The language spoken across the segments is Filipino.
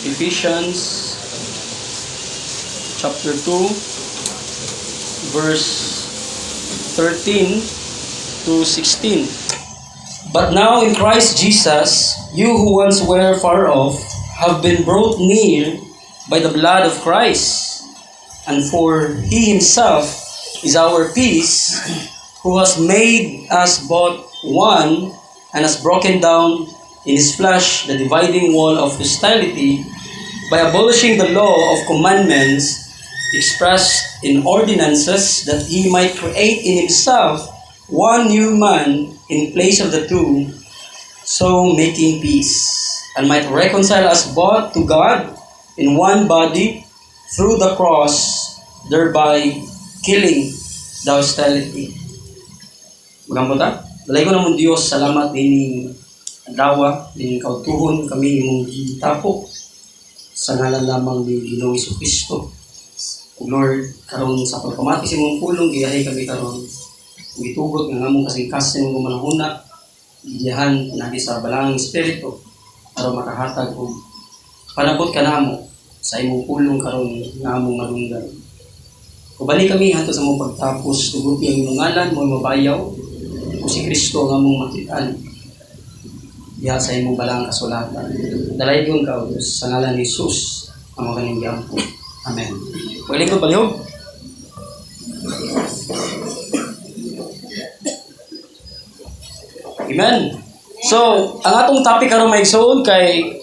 Ephesians chapter 2 verse 13 to 16. But now in Christ Jesus, you who once were far off have been brought near by the blood of Christ. And for He Himself is our peace, who has made us both one and has broken down in His flesh the dividing wall of hostility by abolishing the law of commandments expressed in ordinances, that He might create in Himself one new man in place of the two, so making peace, and might reconcile us both to God in one body through the cross, thereby killing the hostility. Magambo ta? Balay ko naman Diyos, salamat din dawa, din kautuhon kami imong gitapok sa ngalan lamang ni Ginoong Jesucristo. Lord, karon sa pagpamati sa imong pulong, giyahay kami karon. Gitugot nga among kasingkasin ng manahuna, giyahan pinagi sa balang espiritu para makahatag og panabot kanamo sa imong pulong karon nga among malunggan. Kubali kami hanto sa mong pagtapos, tuguti ang imong ngalan mo mabayaw, o si Kristo nga among makitaan. Diha sa imong balang kasulatan. Dalaygon ka, O Diyos, sa ngalan ni Jesus, ang mga kanyang giampo. Amen. Pwede ko palihog. Amen. So, ang atong topic karon maigsoon kay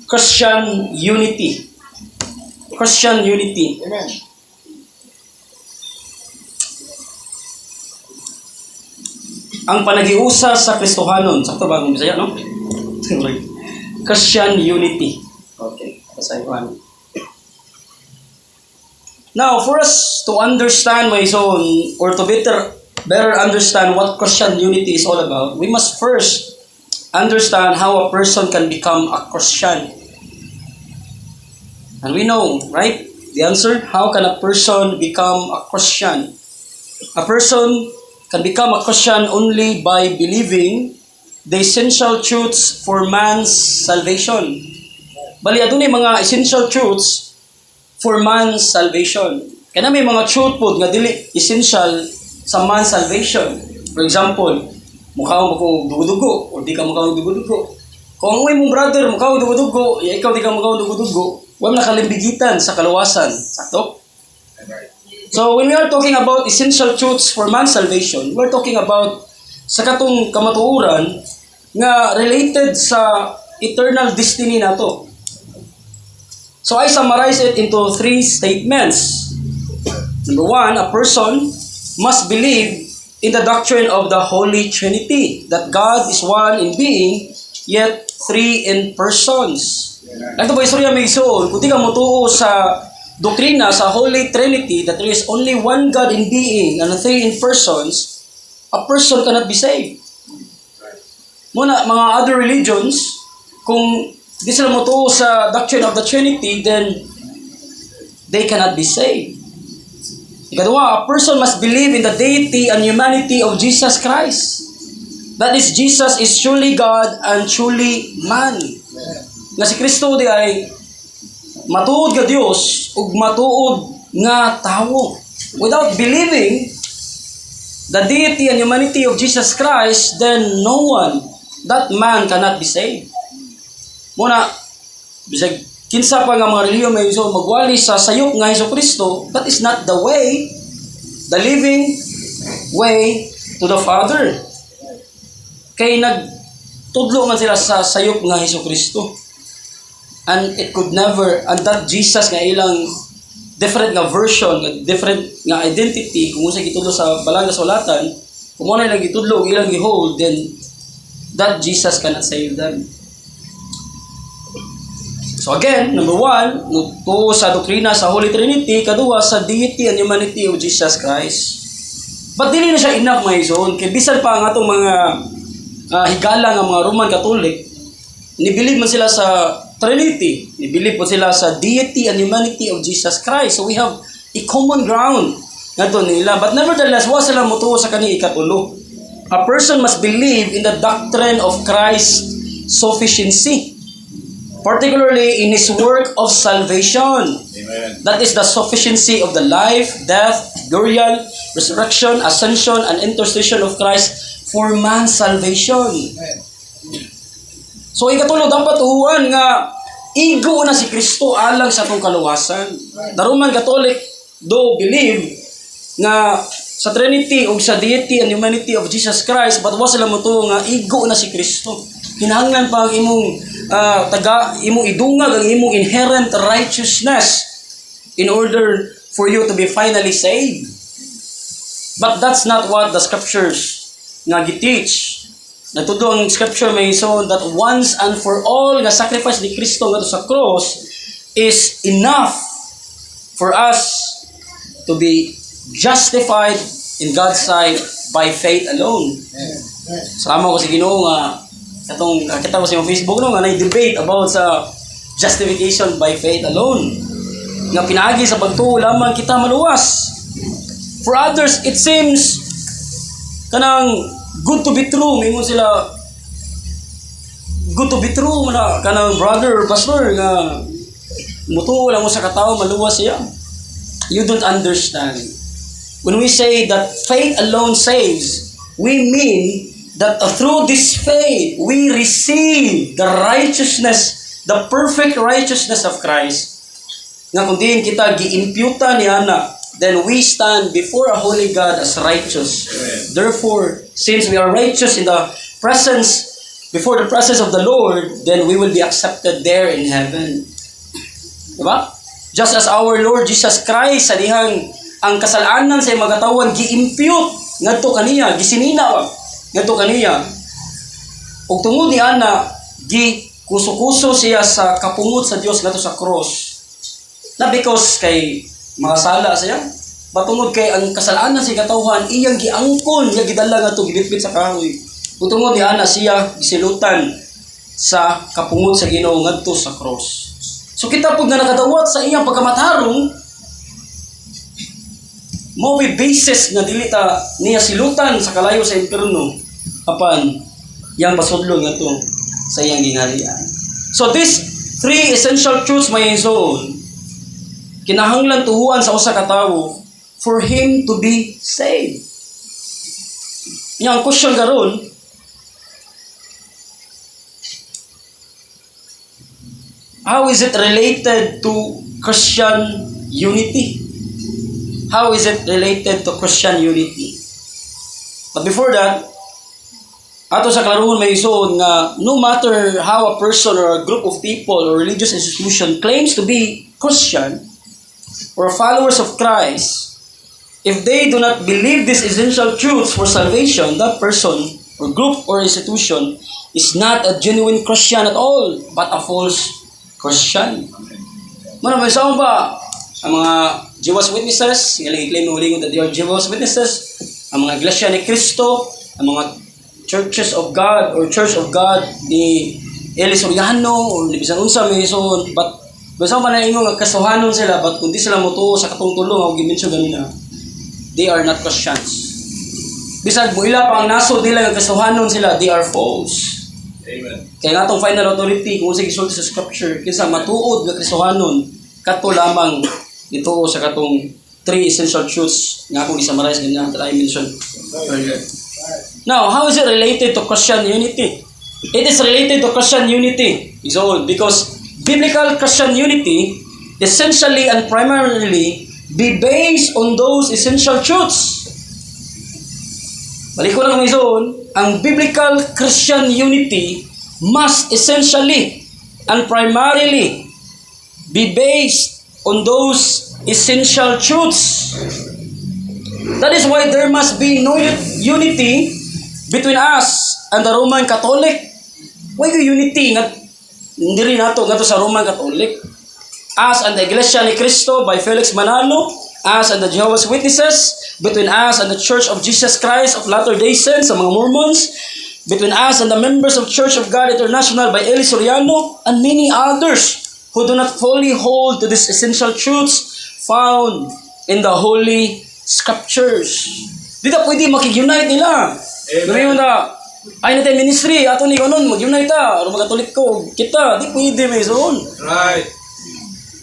Christian unity. Christian unity. Amen. Ang panagiusa sa Kristohanon. Sakto ba ang Bisaya, no? Christian unity. Okay. Pasay ko ano. Now, for us to understand my zone, or to better understand what Christian unity is all about, we must first understand how a person can become a Christian. And we know, right? The answer, how can a person become a Christian? A person can become a Christian only by believing the essential truths for man's salvation. Bali, adunay mga essential truths for man's salvation. Kaya may mga truth po nga dili essential sa man's salvation. For example, mukha mo ko dugo-dugo o di ka mukha mo dugo-dugo. Kung ang mong brother mukha mo dugo-dugo, ikaw di ka mukha mo dugo-dugo, wala nakalimbigitan sa kaluwasan. Sakto? So when we are talking about essential truths for man's salvation, we're talking about sa katong kamatuoran nga related sa eternal destiny nato. So I summarize it into 3 statements. Number 1, a person must believe in the doctrine of the Holy Trinity, that God is one in being, yet 3 in persons. Ito ba istorya may isuon, kung di ka mutuo sa doktrina sa Holy Trinity, that there is only one God in being and 3 in persons, a person cannot be saved. Muna, mga other religions, kung di sila mutuo sa doctrine of the Trinity, then they cannot be saved. Ikadua, a person must believe in the deity and humanity of Jesus Christ. That is, Jesus is truly God and truly man. Nga si Kristo di ay matuod ka Diyos ug matuod nga tao. Without believing the deity and humanity of Jesus Christ, then no one, that man cannot be saved. Muna, bisag kinsa pa nga mga relihiyon may iso magwali sa sayop nga Jesucristo, that is not the way, the living way to the Father. Kay nagtudlo man sila sa sayop nga Jesucristo. And it could never, and that Jesus nga ilang different nga version, different nga identity, kung sa gitudlo sa balang nga sulatan, kung mo na ilang gitudlo, ilang gihold, then that Jesus cannot save them. So again, number 1, to sa doktrina sa Holy Trinity, kadua sa deity and humanity of Jesus Christ. But dili na siya enough mga ison, kay bisan pa ang atong mga higala nga mga Roman Catholic, nibilib man sila sa Trinity, nibilib po sila sa deity and humanity of Jesus Christ. So we have a common ground nga nila. But nevertheless, wa sila mutuo sa kani ikatulo. A person must believe in the doctrine of Christ's sufficiency. particularly in His work of salvation. Amen. That is the sufficiency of the life, death, burial, resurrection, ascension, and intercession of Christ for man's salvation. So ikatulo dapat uhuan nga igo na si Kristo alang sa atong kaluwasan. The Roman Catholic do believe nga sa Trinity o sa deity and humanity of Jesus Christ, but was sila mo to nga igo na si Kristo. Kinahanglan pa ang imong imong idungag ang imong inherent righteousness in order for you to be finally saved. But that's not what the scriptures nga giteach. Natudo ang scripture may so that once and for all nga sacrifice ni Kristo nga sa cross is enough for us to be justified in God's sight by faith alone. Sama ko si Ginoo nga katong nakita ko sa Facebook no nga na-debate about sa justification by faith alone. Nga pinaagi sa pagtuo lamang kita maluwas. For others it seems kanang good to be true, mingon sila good to be true na kanang brother or pastor nga mutuo lang mo sa katao maluwas siya. You don't understand. When we say that faith alone saves, we mean that through this faith, we receive the righteousness, the perfect righteousness of Christ. Nga kung diin kita gi-imputa niya na, then we stand before a holy God as righteous. Amen. Therefore, since we are righteous in the presence, before the presence of the Lord, then we will be accepted there in heaven. Diba? Just as our Lord Jesus Christ, sa dihang ang kasalanan sa mga katawan gi-impute ngadto kaniya, gisinina ngadto kaniya. Ug tungod ni ana gi-kuso-kuso siya sa kapungot sa Dios ngadto sa cross. Na because kay mga sala siya, batungod kay ang kasalanan sa katawhan iyang giangkon, iya gidala ngadto gibitbit sa kahoy. Ug tungod ni ana siya gisilutan sa kapungot sa Ginoo ngadto sa cross. So kita pud nga nakadawat sa iyang pagkamatarong mo may basis nga dili ta niya silutan sa kalayo sa impierno apan yang pasudlon ngadto sa iyang gingharian. So these three essential truths may zone kinahanglan tuhuan sa usa ka tawo for him to be saved. Yang question karon, how is it related to Christian unity? How is it related to Christian unity? But before that, ato sa klaruhon may isuon nga no matter how a person or a group of people or religious institution claims to be Christian or followers of Christ, if they do not believe these essential truths for salvation, that person or group or institution is not a genuine Christian at all, but a false Christian. Maraming sa ba ang mga Jehovah's Witnesses, nga i-claim na hulingon that they are Jehovah's Witnesses, ang mga Iglesia ni Cristo, ang mga Churches of God or Church of God ni Eli Soriano o ni bisan unsa may ison, but basta man na ingon nga kasuhanon sila, but kundi sila motuo sa katungtulong o gimension ganina, they are not Christians. Bisag mo ila pa ang nasod nila nga kasuhanon sila, they are false. Amen. Kaya nga itong final authority, kung sa gisulti sa scripture, kinsa matuod nga kasuhanon, kato lamang ito sa katong three essential truths nga akong i-summarize ganyan that I mentioned earlier. Now, how is it related to Christian unity? It is related to Christian unity because biblical Christian unity essentially and primarily be based on those essential truths. Balik ko lang ngayon, ang biblical Christian unity must essentially and primarily be based on those essential truths. That is why there must be no unity between us and the Roman Catholic. Why the unity? Hindi rin nato sa Roman Catholic. Us and the Iglesia ni Cristo by Felix Manalo, us and the Jehovah's Witnesses, between us and the Church of Jesus Christ of Latter-day Saints, sa mga Mormons, between us and the members of Church of God International by Eli Soriano, and many others who do not fully hold to these essential truths found in the Holy Scriptures. Di na pwede makig-unite nila. Ngayon na, Ay natin ministry, ato ni kanon, mag-unite ta, o magkatulik ko, kita, di pwede may zon. Right.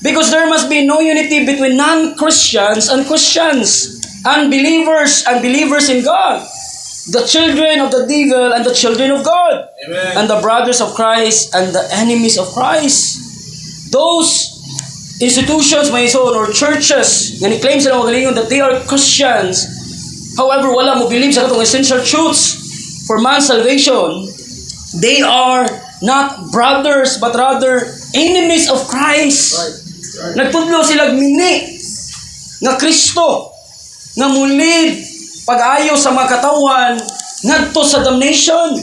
Because there must be no unity between non-Christians and Christians, unbelievers and believers in God, the children of the devil and the children of God, Amen. and the brothers of Christ and the enemies of Christ. Those institutions, may son, or churches, nga ni-claim sila magalingon that they are Christians, however, wala mo believe sa katong essential truths for man's salvation, they are not brothers, but rather enemies of Christ. Nagtudlo sila mini nga Kristo, nga mulid pag-ayo sa mga katawan ngadto sa damnation.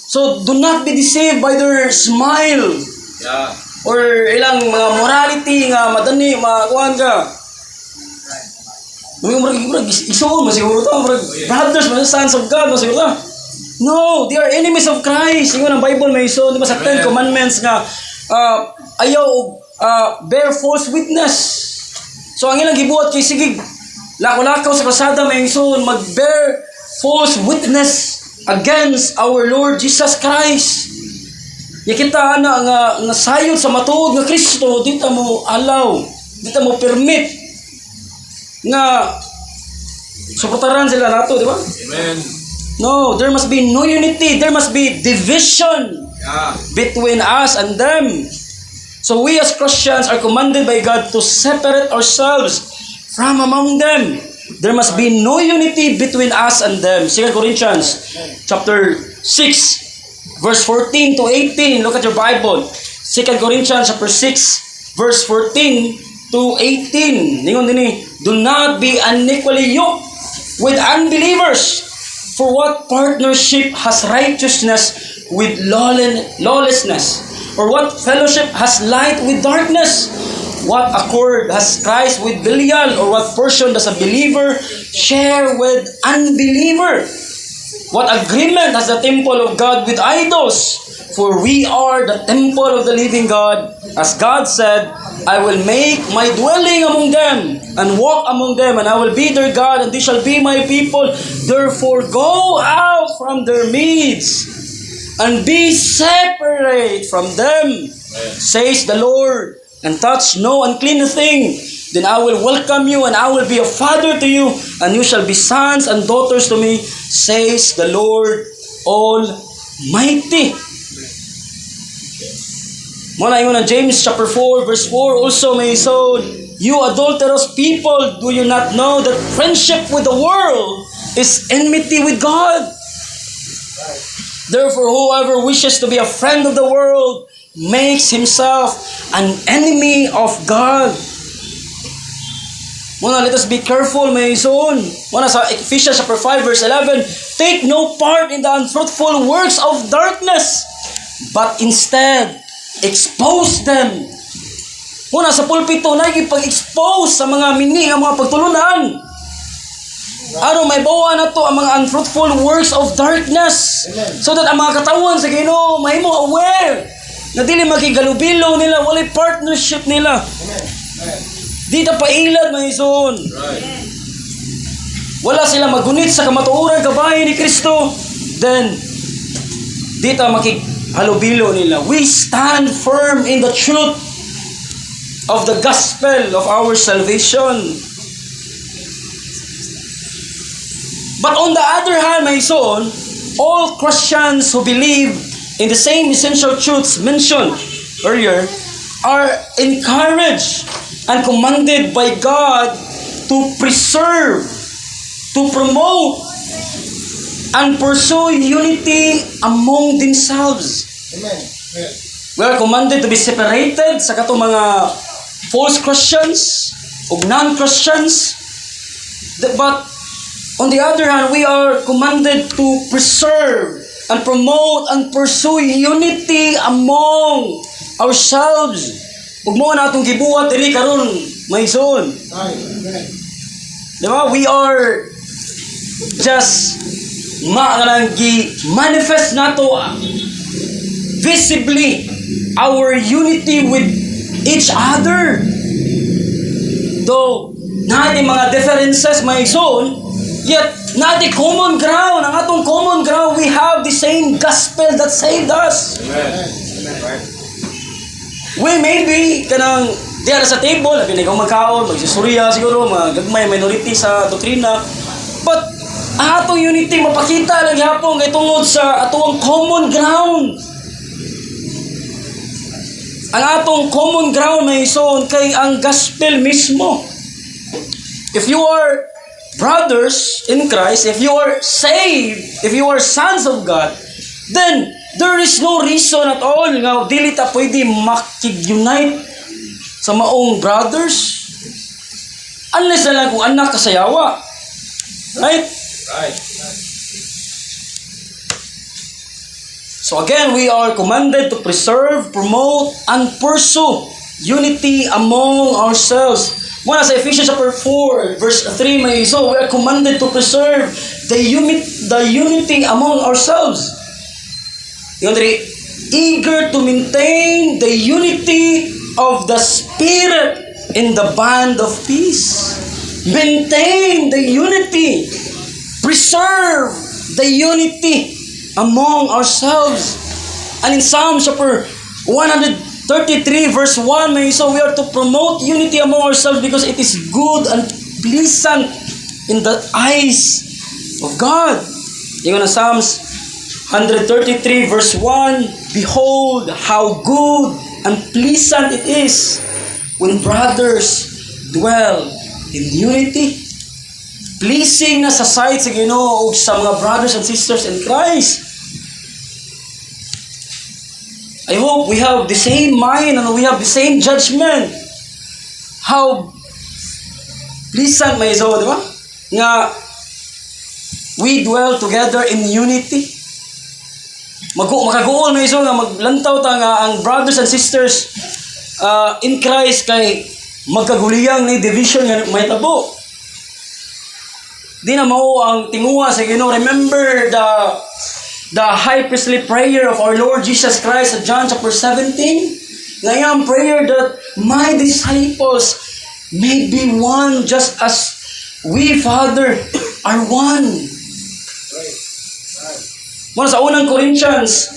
So, do not be deceived by their smile Yeah. or ilang mga morality nga madani, makuhan ka. Isuon, masiguro to. Brothers, sons of God, masiguro to. No, they are enemies of Christ. Ingon ang Bible may iso, di ba sa Ten Commandments nga ayaw bear false witness. So ang ilang gibuhat kay sige, lako-lakaw sa kasada may iso, mag-bear false witness against our Lord Jesus Christ. Ya kita nga sayod sa matuod nga Kristo, dito mo allow, dito mo permit nga suportaran sila nato, di ba? Amen. No, there must be no unity. There must be division Yeah. between us and them. So we as Christians are commanded by God to separate ourselves from among them. There must be no unity between us and them. 2 Corinthians chapter 6 verse 14 to 18. Look at your Bible. 2 Corinthians chapter 6 verse 14 to 18. Ningon din do not be unequally yoked with unbelievers. For what partnership has righteousness with lawlessness? Or what fellowship has light with darkness? What accord has Christ with Belial? Or what portion does a believer share with unbeliever? What agreement has the temple of God with idols? For we are the temple of the living God. As God said, I will make my dwelling among them and walk among them, and I will be their God, and they shall be my people. Therefore go out from their midst and be separate from them, says the Lord, and touch no unclean thing. Then I will welcome you, and I will be a father to you, and you shall be sons and daughters to me, says the Lord Almighty. Muna ingon ng James chapter 4 verse 4 also may son, you adulterous people, do you not know that friendship with the world is enmity with God? Therefore, whoever wishes to be a friend of the world makes himself an enemy of God. Muna, let us be careful, may son. Muna sa Ephesians chapter 5 verse 11, take no part in the unfruitful works of darkness, but instead expose them. Muna sa pulpito, nagipag-expose sa mga mini, ang mga pagtulunan. Ano, may bawa na to ang mga unfruitful works of darkness. So that ang mga katawan sa Ginoo, may mo aware na dili makigalubilo nila, walay partnership nila. Dito pa ilad, may son. Wala sila magunit sa kamatuoran kabayan ni Kristo. Then, dito halubilo nila. We stand firm in the truth of the gospel of our salvation. But on the other hand, my son, all Christians who believe in the same essential truths mentioned earlier are encouraged and commanded by God to preserve, to promote, and pursue unity among themselves. Amen. We are commanded to be separated sa katong mga false Christians o non-Christians. But on the other hand, we are commanded to preserve and promote and pursue unity among ourselves. Ug mo na atong gibuhat diri karon, may son. Amen. Diba? We are just manifest nato visibly our unity with each other. Though natin mga differences may son, Yet, na the common ground, ang atong common ground, we have the same gospel that saved us. We may be kanang diya sa table, labi na ikaw magkaon, magsisurya siguro, mga gagmay minority sa doktrina. But, ang atong unity, mapakita lang hapon kay tungod sa atong common ground. Ang atong common ground na ison kay ang gospel mismo. If you are brothers in Christ, if you are saved, if you are sons of God, then there is no reason at all nga dili ta pwede makig-unite sa maong brothers. Unless na lang kung anak kasayawa. Right? Right. So again, we are commanded to preserve, promote, and pursue unity among ourselves. Muna sa Ephesians chapter 4, verse 3, may so we are commanded to preserve the unity among ourselves. Yung diri, eager to maintain the unity of the Spirit in the band of peace. Maintain the unity. Preserve the unity among ourselves. And in Psalm chapter 133 verse 1, may so we are to promote unity among ourselves because it is good and pleasant in the eyes of God. Yung na Psalms 133 verse 1, behold how good and pleasant it is when brothers dwell in unity. Pleasing na sa sight sa Ginoo ug sa mga brothers and sisters in Christ. I hope we have the same mind and we have the same judgment. How pleasant may iso, di ba? Nga we dwell together in unity. Makaguol may iso nga maglantaw ta nga ang brothers and sisters in Christ kay magkaguliyang ni division nga may tabo. Di na mao ang tinguha sa Ginoo. Remember the high priestly prayer of our Lord Jesus Christ at John chapter 17? Ngayong prayer that my disciples may be one just as we, Father, are one. Muna sa unang Corinthians,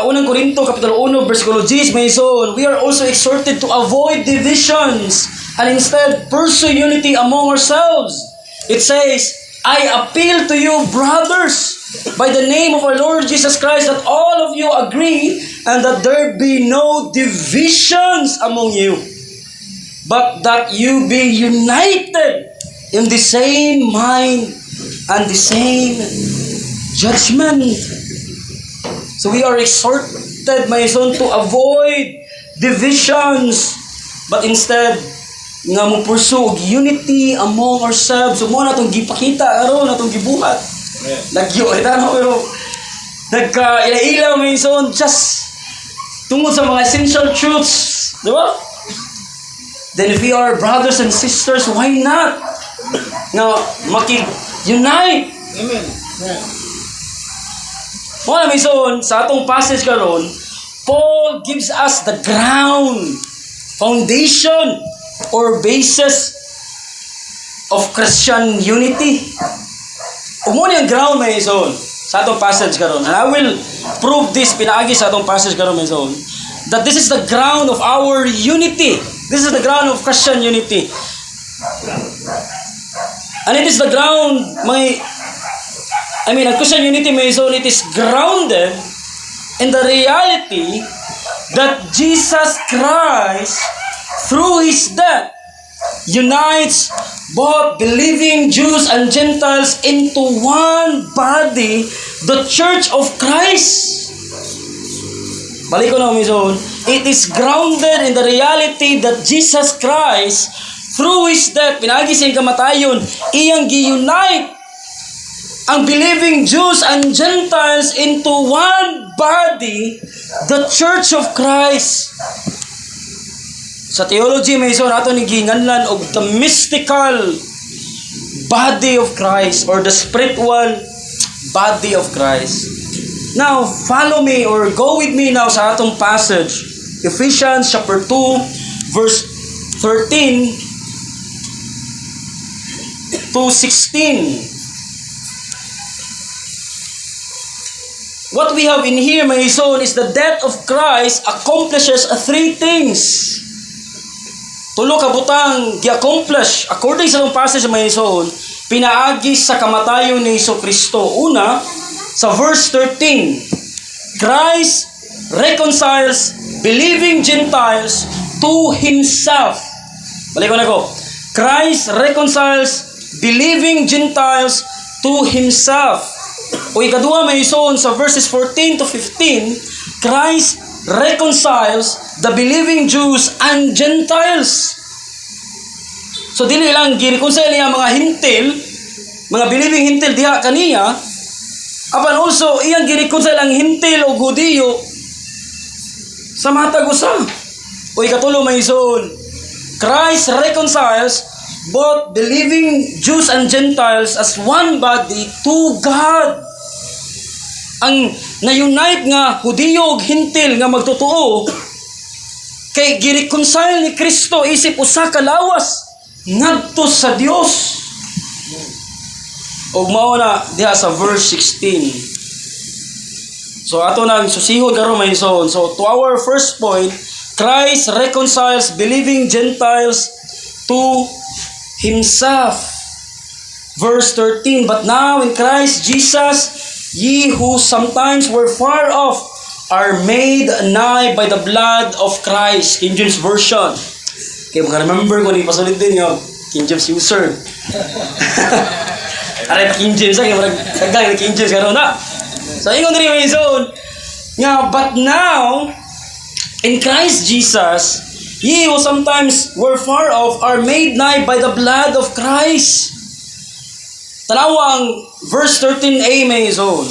unang Korinto, kapitulo 1, versikulo 10, may so, we are also exhorted to avoid divisions and instead pursue unity among ourselves. It says, I appeal to you, brothers, by the name of our Lord Jesus Christ, that all of you agree and that there be no divisions among you, but that you be united in the same mind and the same judgment. So we are exhorted, my son, to avoid divisions, but instead nga mo pursue unity among ourselves. So mo na itong gipakita aron na itong gibuhat. Lagyo ita no, pero nagka-ila-ila may son just tungod sa mga essential truths, di ba? Then if we are brothers and sisters, why not nga makig-unite? Amen. Mo na may son sa atong passage karon, Paul gives us the ground, foundation, or basis of Christian unity. Umuni ang ground may ison sa atong passage karon. And I will prove this pinaagi sa atong passage karon may ison that this is the ground of our unity. This is the ground of Christian unity. And it is the ground ang Christian unity may ison, it is grounded in the reality that Jesus Christ through His death unites both believing Jews and Gentiles into one body, the Church of Christ. Balik ko na umison. It is grounded in the reality that Jesus Christ, through His death, pinagi siyang kamatayon, iyang gi-unite ang believing Jews and Gentiles into one body, the Church of Christ. Sa theology, may iso nato ni ginganlan og the mystical body of Christ or the spiritual body of Christ. Now, follow me or go with me now sa atong passage. Ephesians chapter 2, verse 13 to 16. what we have in here, my son, is the death of Christ accomplishes three things. Tulo ka butang gi-accomplish according sa itong passage, my son, pinaagi sa kamatayon ni Hesus Kristo. Una, sa verse 13, Christ reconciles believing Gentiles to Himself. Balik ko na ko. Christ reconciles believing Gentiles to Himself. O ikadua, may ison, sa verses 14 to 15, Christ reconciles the believing Jews and Gentiles. So, dili lang gi-reconcile niya mga hintil, mga believing hintil diha kaniya, apan also, iyang gi-reconcile ang hintil o Hudiyo sa matag usa. O ikatulo, may ison, Christ reconciles both believing Jews and Gentiles as one body to God. Ang na-unite nga Hudiyo ug Hintil nga magtotoo kay gi-reconcile ni Kristo isip usa ka lawas ngadto sa Dios. Ug mao na diha sa verse 16. So ato nang susihod karon may son. So to our first point, Christ reconciles believing Gentiles to Himself. Verse 13, but now in Christ Jesus, ye who sometimes were far off are made nigh by the blood of Christ. King James Version. Okay, maka-remember ko, pasulit din yung King James user. Aray, King James, kagay na King James, karoon na. So, ingon rin yung zone. Nga, but now, in Christ Jesus, ye who sometimes were far off are made nigh by the blood of Christ. Tanawa ang verse 13a may zone.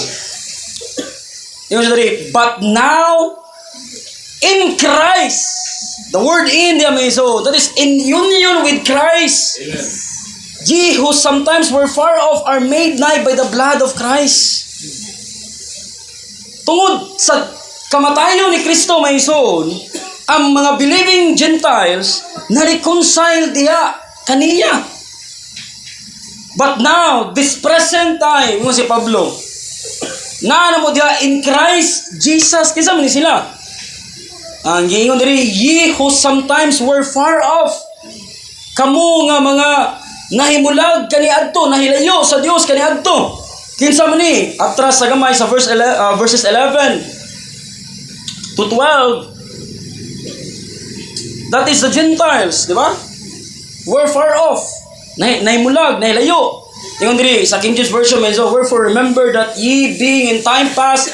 But now, in Christ, the word in there may zone, that is in union with Christ. Amen. Ye who sometimes were far off are made nigh by the blood of Christ. Tungod sa kamatayon ni Kristo may zone, ang mga believing Gentiles na-reconcile diya kaniya. But now, this present time, mo si Pablo, na mo diya in Christ Jesus, kinsa man ni sila? Ang giingon diri, ye who sometimes were far off, kamo nga mga nahimulag kaniadto, nahilayo sa Dios kaniadto. Kinsa man ni? Atras sa gamay sa verses 11 to 12. That is the Gentiles, di ba? We're far off. Nahimulag, nahilayo. Tingnan diri sa King James Version medyo, wherefore remember that ye being in time past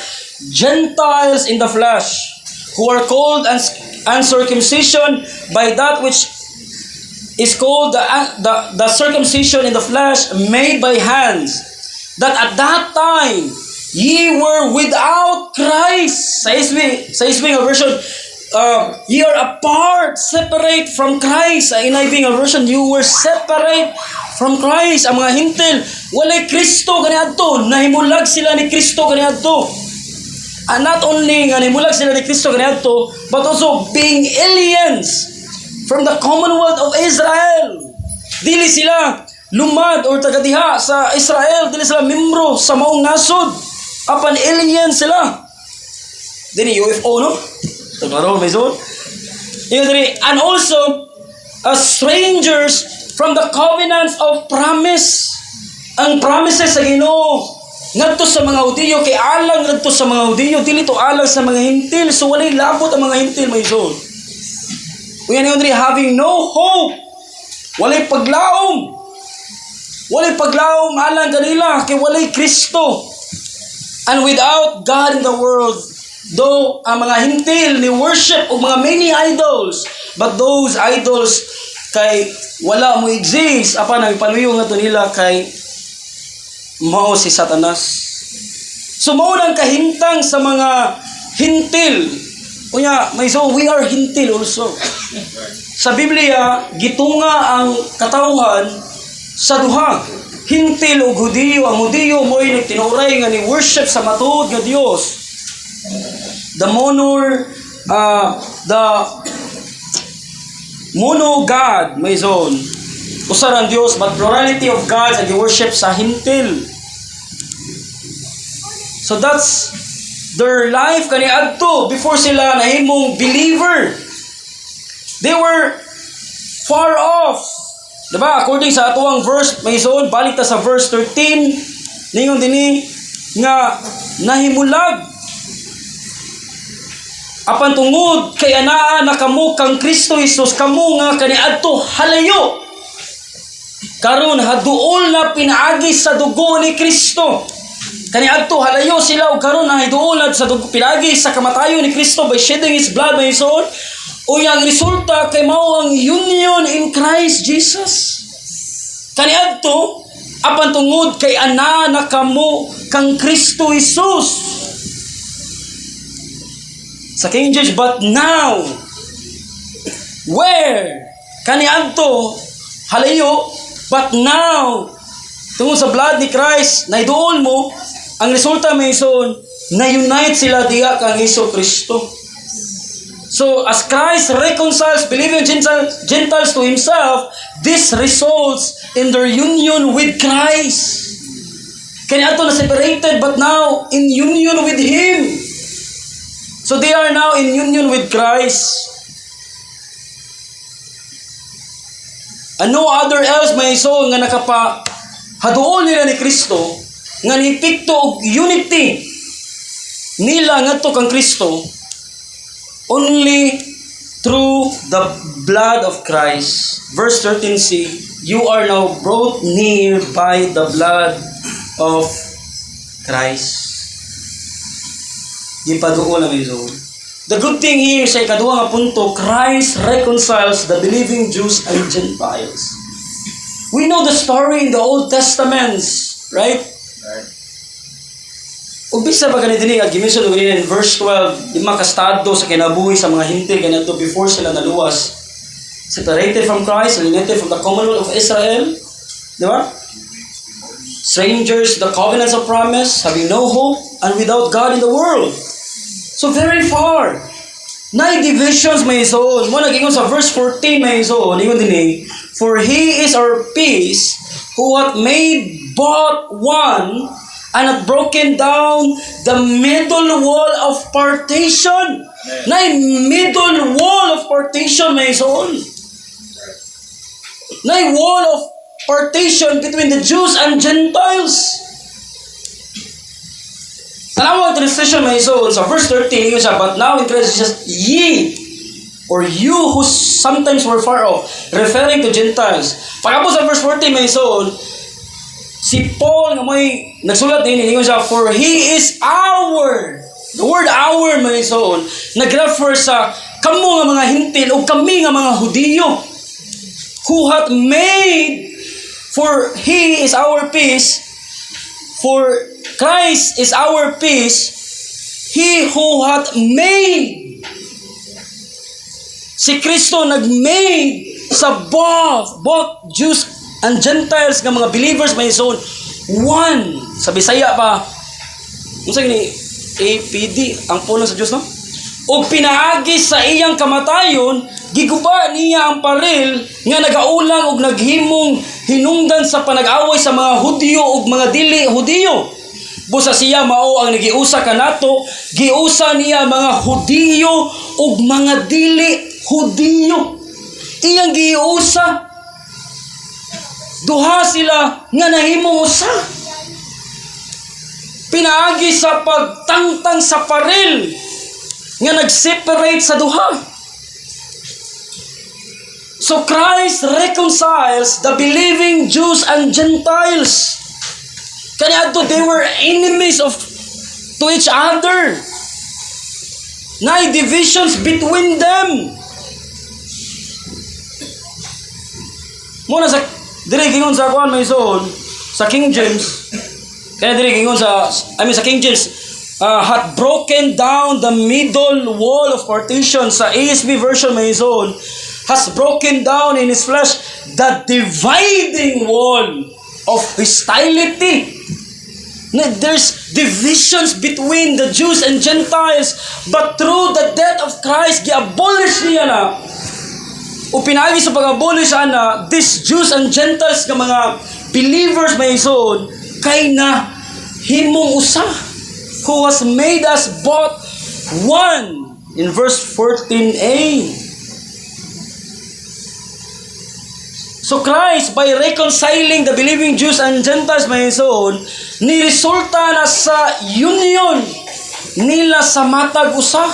Gentiles in the flesh, who are called uncircumcision by that which is called the circumcision in the flesh made by hands, that at that time ye were without Christ. Sa Isbing version, ye are apart, separate from Christ. Sa NIV version, you were separate from Christ. Ang mga hintil, walay Kristo kaniadto, nahimulag sila ni Kristo kaniadto. And not only nga nahimulag sila ni Kristo kaniadto, but also being aliens from the commonwealth of Israel. Dili sila lumad or tagadiha sa Israel, dili sila membro sa maong nasod. Apan alien sila. Dini UFO, no? And also strangers from the covenants of promise. Ang promises sa Ginoo ngadto sa mga Hudiyo, kay alang ngadto sa mga Hudiyo, dili to alang sa mga hintil. So walay labot ang mga hintil, may son. Uyan yun rin, having no hope, walay paglaom alang kanila kay walay Kristo, and without God in the world. Though ang mga hintil ni worship o mga many idols, but those idols kay wala mo exist, apan ang panuyo nga to nila kay mao si Satanas. So mao nang kahintang sa mga hintil. Unya, may so we are hintil also. Sa Biblia, gitunga ang katawhan sa duha, hintil o Hudiyo. Ang Hudiyo mo'y nagtinuray nga ni worship sa matuod nga Dios. The mono God, may zone. Usa ang Dios, but plurality of gods ang worship sa hintil. So that's their life kaniadto before sila nahimong believer. They were far off. Diba? According sa atuang verse, may ison, balik ta sa verse 13, ningon dini nga nahimulag apan tungod kay anaa nakamo kang Kristo Jesus kamo nga kaniadto halayo. Karon haduol na pinaagi sa dugo ni Kristo. Kaniadto halayo sila ug karon nahiduol na sa dugo pinaagi sa kamatayon ni Kristo by shedding His blood may ison. O yang resulta kay mao ang union in Christ Jesus. Kaniadto apan tungod kay ana nakamo kang Kristo Jesus. Sa King James, but now, where? Kaniadto halayo, but now, tungod sa blood ni Christ, naiduol mo, ang resulta may ison, na-unite sila diya kang Hesus Kristo. So, as Christ reconciles believing Gentiles to Himself, this results in their union with Christ. Kaniadto na separated, but now in union with Him. So, they are now in union with Christ. And no other else may so nga haduol nila ni Kristo nga nipikto og unity nila ngadto kang Kristo only through the blood of Christ. Verse 13c, you are now brought near by the blood of Christ. Gipaduol na medyo. The good thing here sa ikaduha nga punto, Christ reconciles the believing Jews and Gentiles. We know the story in the Old Testaments, right? Right. Ug bisa ba kanito ni gimension og in verse 12, lima ka estado sa kinabuhi sa mga Hintil kanadto before sila naluwas. Separated from Christ, alienated from the commonwealth of Israel, di ba? Strangers, the covenants of promise, having no hope and without God in the world. So very far. Nine divisions may ison. Mo nagingon sa verse 14 may ison. Ingon dinhi, for He is our peace, who hath made both one, and hath broken down the middle wall of partition. Nay middle wall of partition may ison. Nay wall of partition between the Jews and Gentiles. Alawang translation may ison sa verse 13, yun siya, but now in Christ Jesus, ye, or you who sometimes were far off, referring to Gentiles. Pagkapos sa verse 14 may ison, si Paul nga may nagsulat din, yun siya, for He is our, the word our may ison, nag-refer sa kamo nga mga Hintil o kami nga mga Hudiyo, who hath made, for He is our peace, for Christ is our peace, He who hath made. Si Kristo nag-made sa both Jews and Gentiles nga mga believers may ison one. Sa Bisaya pa, unsa gini APD ang puno sa Dios no? O pinaagi sa iyang kamatayon, giguba niya ang paril nga nagaulang og naghimong hinungdan sa panag-away sa mga Hudiyo ug mga dili Hudiyo. Busa siya mao ang nagiusa kanato, giusa niya mga Hudiyo ug mga dili Hudiyo. Iyang giusa. Duha sila nga nahimong usa. Pinaagi sa pagtangtang sa paril nga nag-separate sa duha. So Christ reconciles the believing Jews and Gentiles. Kaniadto they were enemies to each other. Nay divisions between them. Muna sa dire gingon sa kuan may ison sa King James. Kaya dire gingon sa sa King James hath broken down the middle wall of partition. Sa ASB version may ison has broken down in His flesh the dividing wall of hostility. There's divisions between the Jews and Gentiles, but through the death of Christ, gi-abolish niya na. O pinagi sa pag-abolish na, these Jews and Gentiles nga mga believers may ison, kay na himong usa. who has made us both one. In verse 14a. So Christ, by reconciling the believing Jews and Gentiles, may son, niresulta na sa union nila sa matag usa.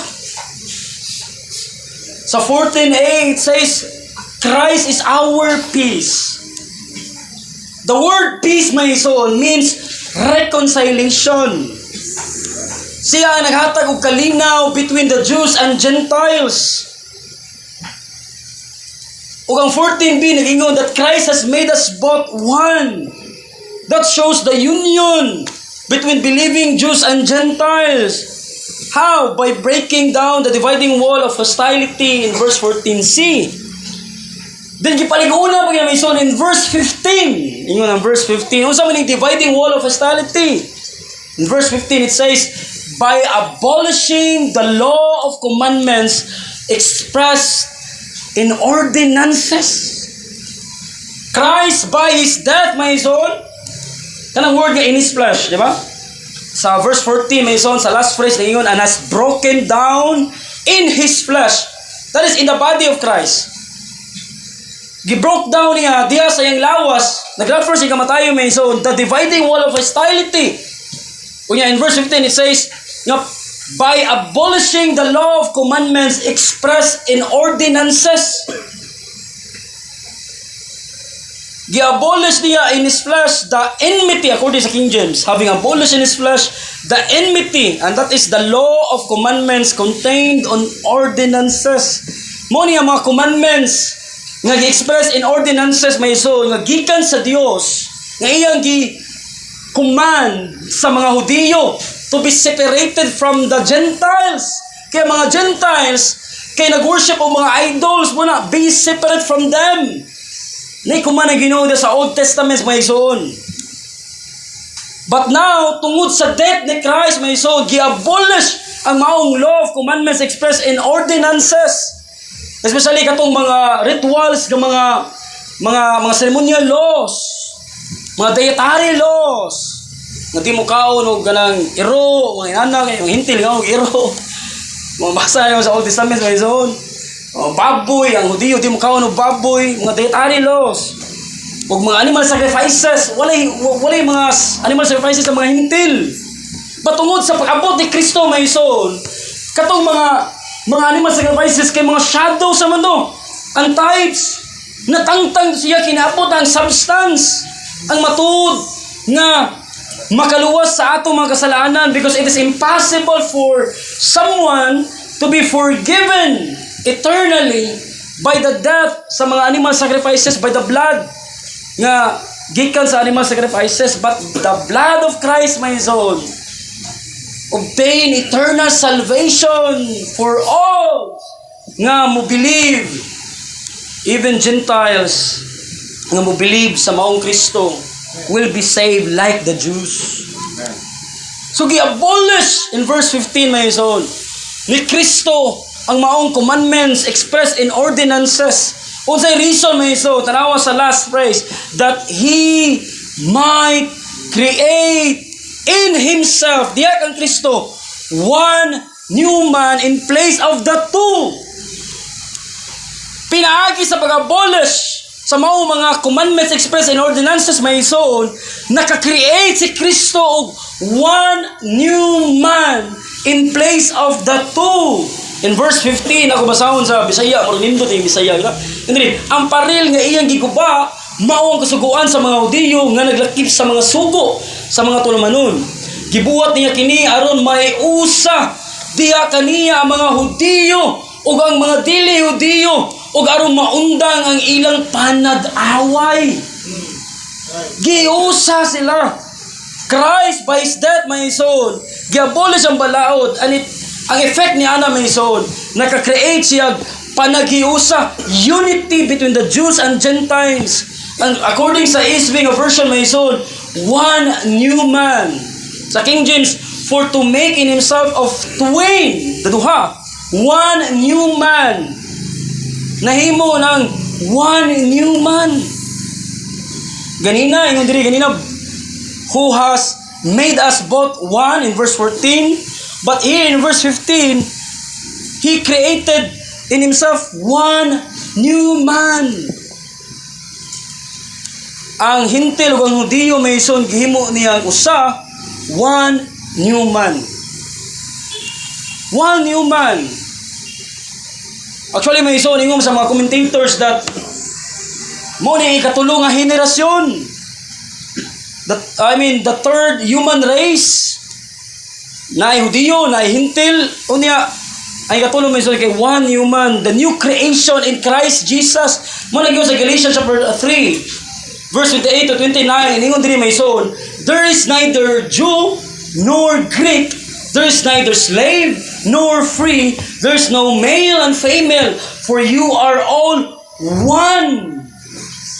Sa 14a, it says, Christ is our peace. The word peace, may son, means reconciliation. Siya ang naghatag og kalinaw between the Jews and Gentiles. Ug ang 14b nag-ingon that Christ has made us both one. That shows the union between believing Jews and Gentiles. How? By breaking down the dividing wall of hostility in verse 14c. Then gipalig-una pag may son in verse 15. Ingon ang verse 15. Unsa man yung dividing wall of hostility? In verse 15 it says, by abolishing the law of commandments expressed in ordinances. Christ by His death, my son, kanang word nga in His flesh, di ba? Sa verse 14, my son, sa last phrase na yun, and has broken down in His flesh. That is in the body of Christ. Gibroke down niya, diya sa iyang lawas, nag-refer siya kamatayo, my son, the dividing wall of hostility. Kunya, in verse 15, it says, nga, by abolishing the law of commandments expressed in ordinances. Gi-abolish niya in His flesh the enmity, according sa King James, having abolished in His flesh the enmity, and that is the law of commandments contained on ordinances. Mo niya mga commandments nga gi-express in ordinances, may so nga gikan sa Dios nga iyang gi-command sa mga Hudiyo to be separated from the Gentiles. Kaya mga Gentiles, kaya nag-worship o mga idols mo na, be separate from them. Naikuman na Ginoo sa Old Testament, may soon. But now, tungod sa death ni Christ, may soon, gi-abolish ang maong law of commandments expressed in ordinances. Especially katong mga rituals, mga ceremonial laws, mga dietary laws, nga di mo kaon o ganang iro, mga inanak, yung hintil nga o iro. Mga basa nyo sa Old Testament, may zon. Baboy, ang Hudiyo, di mo kaon o baboy, mga dietary laws. Huwag mga animal sacrifices, walay mga animal sacrifices sa mga hintil. Patungod sa pag-abot ni Kristo, may zon, katong mga animal sacrifices kay mga shadow sa mundo. Ang types, natangtang siya kinaabot ang substance, ang matuod nga makaluwas sa atong mga kasalanan, because it is impossible for someone to be forgiven eternally by the death sa mga animal sacrifices, by the blood nga gikan sa animal sacrifices, but the blood of Christ, my soul, obtain eternal salvation for all nga mo believe, even Gentiles nga mo believe sa maong Kristo will be saved like the Jews. So gi-abolish in verse 15, my soul, ni Kristo ang maong commandments expressed in ordinances. Unsay reason, my soul, tanawa sa last phrase, that He might create in Himself, diya kang Kristo, one new man in place of the two. Pinaagi sa pag-abolish sa maong mga commandments expressed in ordinances, may soul, naka-create si Kristo og one new man in place of the two. In verse 15, ako basahon sa Bisaya, marunindot yung Bisaya. Ang paril nga iyang giguba, mao ang kasuguan sa mga Hudiyo nga naglakip sa mga sugo, sa mga tulumanon. Gibuhat niya kini aron may usa diha kaniya ang mga Hudiyo ug ang mga dili Hudiyo, ug aron maundang ang ilang panag-away. Giusa sila. Christ by His death, my soul, giabolish ang balaod, and ang effect niya na, my soul, naka-create siya panag-iusa, unity between the Jews and Gentiles. And according sa East Wing version, my soul, one new man. Sa King James, for to make in Himself of twain, the duha, one new man. Nahimo ng one new man. Ganina, yung diri, ganina, who has made us both one in verse 14. But here in verse 15, He created in Himself one new man. Ang hintil ug ang Hudiyo mayson gihimo niya usa, one new man. One new man. Actually, mayson ingong sa mga commentators that mo ni ikatulong nga henerasyon. The third human race. Na Hudiyo, na hintil, unya ay katulong mayson kay one human, the new creation in Christ Jesus. Mo nagyo sa Galatians chapter 3. Verse 28 to 29, ingon diri mayson, there is neither Jew nor Greek, there is neither slave nor free, there is no male and female, for you are all one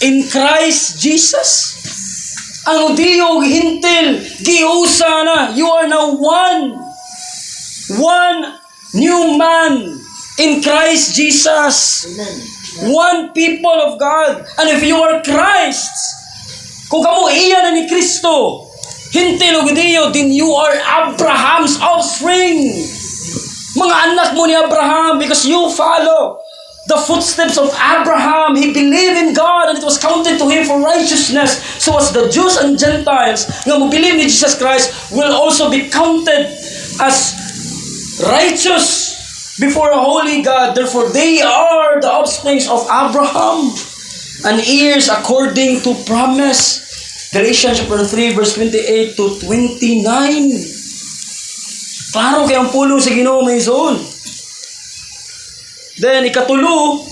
in Christ Jesus. Ang Hudiyo ug hintil giusa na, you are now one new man in Christ Jesus. Amen. One people of God. And if you are Christ, kung kamo iya na ni Kristo, hintil ug Hudiyo, then you are Abraham's offspring. Mga anak mo ni Abraham, because you follow the footsteps of Abraham. He believed in God and it was counted to him for righteousness. So as the Jews and Gentiles nga mo believe ni Jesus Christ will also be counted as righteous before a holy God. Therefore, they are the offsprings of Abraham and heirs according to promise. Galatians chapter 3 verse 28 to 29. Klaro kay ang pulong sa Ginoo mayson. Then ikatulo,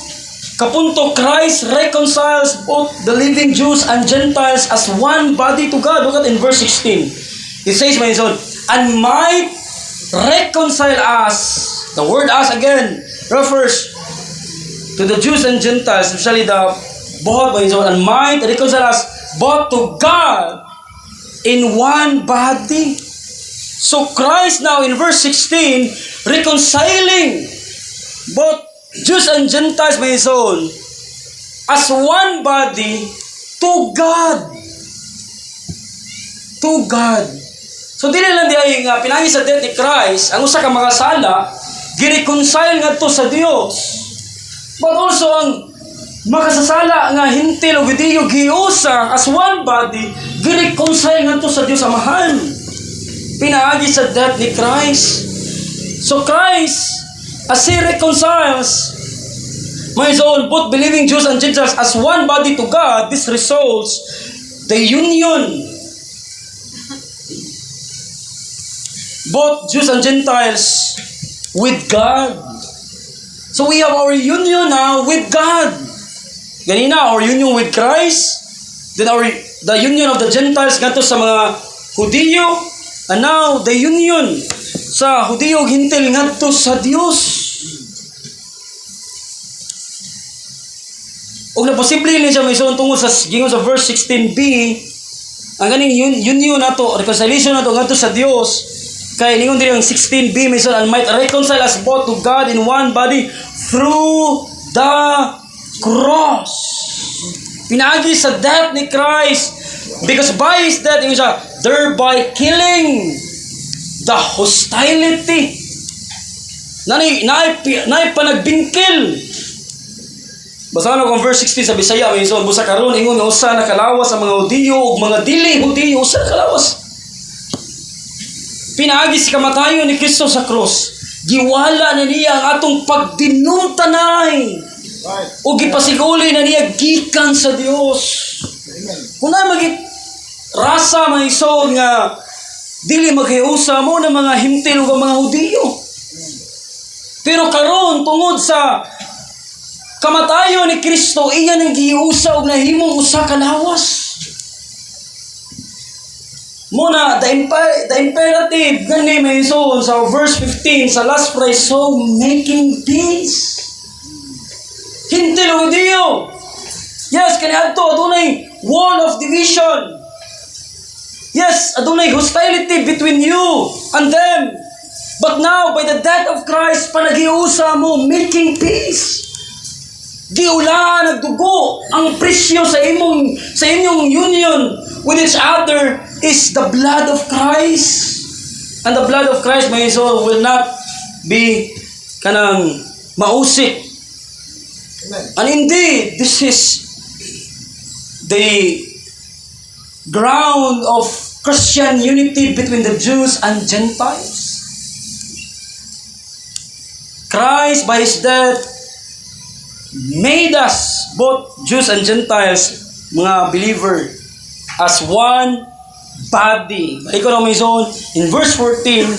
kapunto, Christ reconciles both the living Jews and Gentiles as one body to God. Look at in verse 16. It says mayson, and might reconcile us. The word us again refers to the Jews and Gentiles, especially the both mayson, and might reconcile us both to God in one body. So Christ now in verse 16 reconciling both Jews and Gentiles mayson as one body to God. To God. So dili lang diay nga pinangi sa death ni Christ ang usa ka mga sala gi-reconcile ngadto sa Dios. But also ang makasasala nga hintil o Hudiyo giusa as one body gi-reconcile ngadto sa Dios Amahan. Pinaagi sa death ni Christ. So Christ, as He reconciles mayson both believing Jews and Gentiles as one body to God, this results the union both Jews and Gentiles with God. So we have our union now with God. Ganina, our union with Christ, then the union of the Gentiles ngadto sa mga Hudiyo, and now the union sa Hudiyo ug hintil ngadto sa Dios. Ug na posible ni siya mayson tungod sa gingon sa verse 16b, ang ganing union nato, reconciliation nato ngadto sa Dios. Kaya ningon diri ang 16b mayson, and might reconcile us both to God in one body through the cross. Pinaagi sa death ni Christ, because by His death ingon siya thereby killing the hostility. Nay panagbingkil. Basahan ako ang verse 16 sa Bisaya mayson, busa karon ingon nga usa na kalawas ang mga Hudiyo ug mga dili Hudiyo, usa na kalawas. Pinaagi si kamatayon ni Kristo sa cross. Giwala na niya ang atong pagdinumtanay. O gipasiguli na niya gikan sa Dios. Kung na magit rasa mayson nga dili maghiusa mo na mga hintil o mga Hudiyo. Pero karon tungod sa kamatayon ni Kristo, iya nang giusa og nahimong usa ka lawas. Muna, the imperative gani mayson sa verse 15 sa last phrase, so making peace. Hintil o Hudiyo. Yes, kaniadto adunay wall of division. Yes, adunay hostility between you and them. But now, by the death of Christ, panagiusa mo, making peace. Giula nagdugo ang presyo sa inyong union with each other is the blood of Christ. And the blood of Christ, my soul, will not be kanang mausik. And indeed, this is the ground of Christian unity between the Jews and Gentiles. Christ, by His death, made us, both Jews and Gentiles, mga believer, as one body. Balik ko na may zone. In verse 14,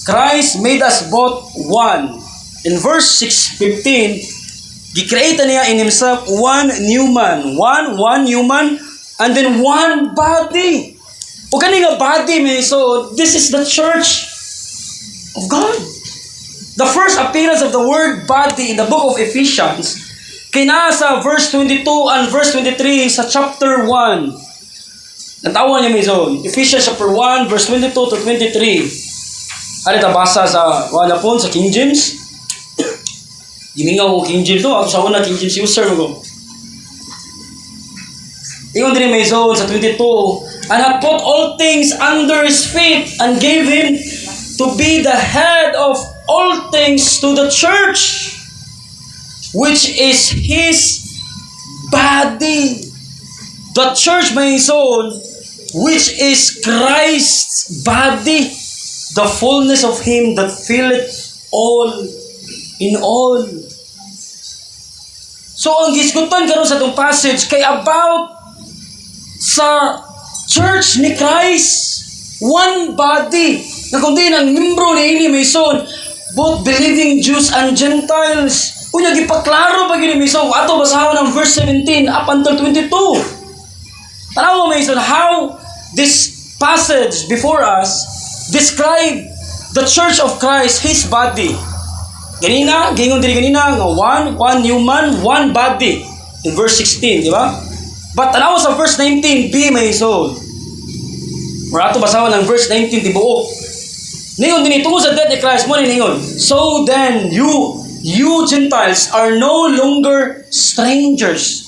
Christ made us both one. In verse 15, He-create niya in Himself one new man. One human, and then one body. O kani nga body, may so this is the church of God. The first appearance of the word body in the book of Ephesians, kinasa verse 22 and verse 23 sa chapter 1. Natawan niya may zone. Ephesians chapter 1, verse 22 to 23. Ano ita basa sa wala po sa King James? Gimingaw ko King James to. Ako sa una King James user ko. Ingon din may zone sa 22. And hath put all things under His feet and gave Him to be the head of all things to the church, which is His body. The church, my soul, which is Christ's body, the fullness of Him that filleth all in all. So, ang gisgutan karon sa itong passage kay about sa church ni Christ, one body, na kundi ng membro ni ini may son, both believing Jews and Gentiles. Unya gipaklaro pag ini may son, ato basahon ang verse 17 up until 22. Tanaw mo may son, how this passage before us describe the church of Christ, His body. Ganina, gingon diri ganina nga one human, one body in verse 16, di ba? But tanaw sa verse 19, be my soul. Or ato basahon ang verse 19 tibuok. Ningon din tungo sa death ni Christ mo ningon. So then you Gentiles are no longer strangers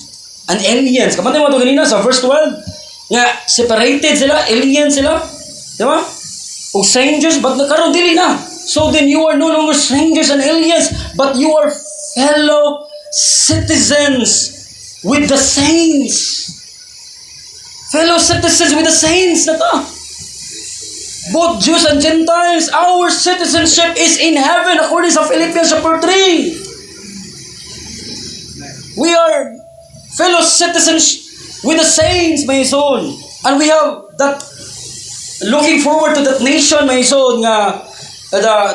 and aliens. Kamantay mo ito ganina sa verse 12. Nga separated sila, aliens sila. Di ba? O strangers, but nakaroon dili na. So then you are no longer strangers and aliens, but you are fellow citizens with the saints. Fellow citizens with the saints na ta. Both Jews and Gentiles, our citizenship is in heaven according to Philippians chapter 3. We are fellow citizens with the saints, my son. And we have that, looking forward to that nation, my son, nga,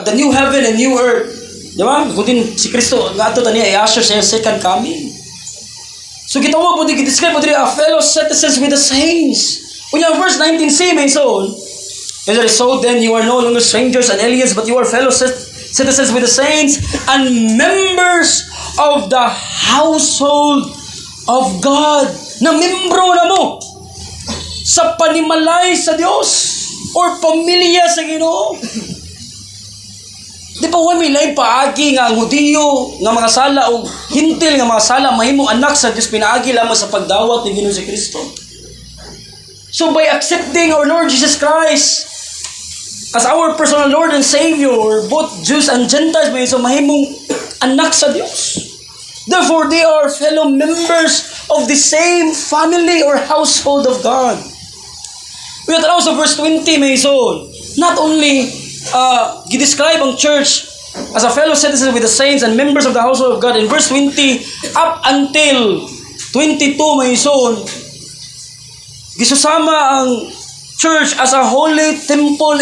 the new heaven and new earth. Di ba? Kutin si Kristo, nga ito taniya, i-usher sa second coming. So gitawag po, describe po a fellow citizens with the saints. Kunya verse 19c, my son, so then you are no longer strangers and aliens, but you are fellow citizens with the saints and members of the household of God. Na membro na mo sa panimalay sa Diyos or pamilya sa Ginoo. Di pa may lain paagi nga ang Hudiyo nga mga sala o hintil nga mga sala mahimong anak sa Diyos pinaagi lamang sa pagdawat ni Ginoo si Kristo. So by accepting our Lord Jesus Christ as our personal Lord and Savior, both Jews and Gentiles may so mahimong anak sa Diyos. Therefore, they are fellow members of the same family or household of God. We are also verse 20, may so not only describe ang church as a fellow citizen with the saints and members of the household of God. In verse 20 up until 22, may so gisusama ang church as a holy temple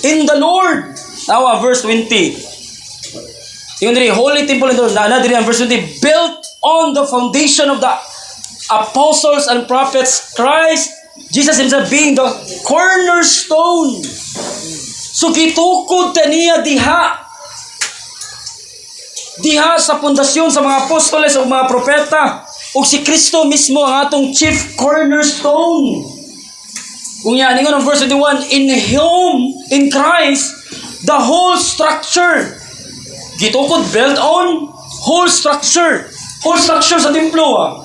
in the Lord. Now, verse 20. Yung diri, holy temple in the Lord. Diri ang verse 20. Built on the foundation of the apostles and prophets, Christ, Jesus Himself being the cornerstone. So, gitukod taniya diha sa pundasyon sa mga apostoles o mga propeta. O si Kristo mismo ang atong chief cornerstone. Kung yan, ingon ang verse 21, in whom, in Christ, the whole structure, gitukod, built on, whole structure sa templo,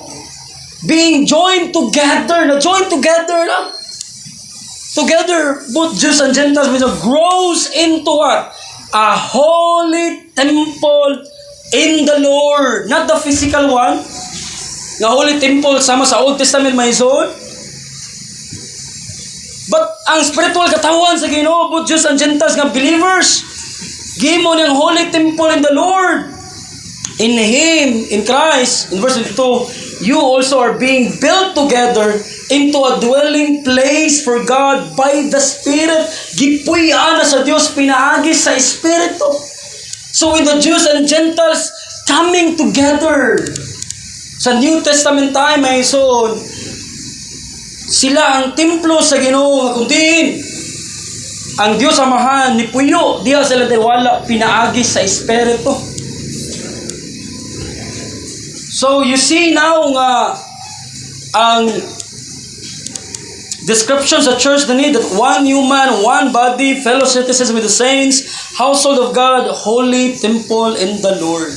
being joined together, na joined together na. Together, both Jews and Gentiles, which grows into what? A holy temple in the Lord. Not the physical one. Nga holy temple sama sa Old Testament may ison. But ang spiritual katawan sa Ginoo, both Jews and Gentiles nga believers, gimo ng holy temple in the Lord. In Him, in Christ, in verse 22, you also are being built together into a dwelling place for God by the Spirit. Gipuy-an na sa Dios, pinaagi sa Espiritu. So when the Jews and Gentiles coming together sa New Testament time, may son, sila ang templo sa Ginoo nga kundiin. Ang Dios Amahan ni puyo diha sila wala pinaagi sa Espiritu. So you see now nga ang description sa church na need that one human, one body, fellow citizens with the saints, household of God, holy temple in the Lord.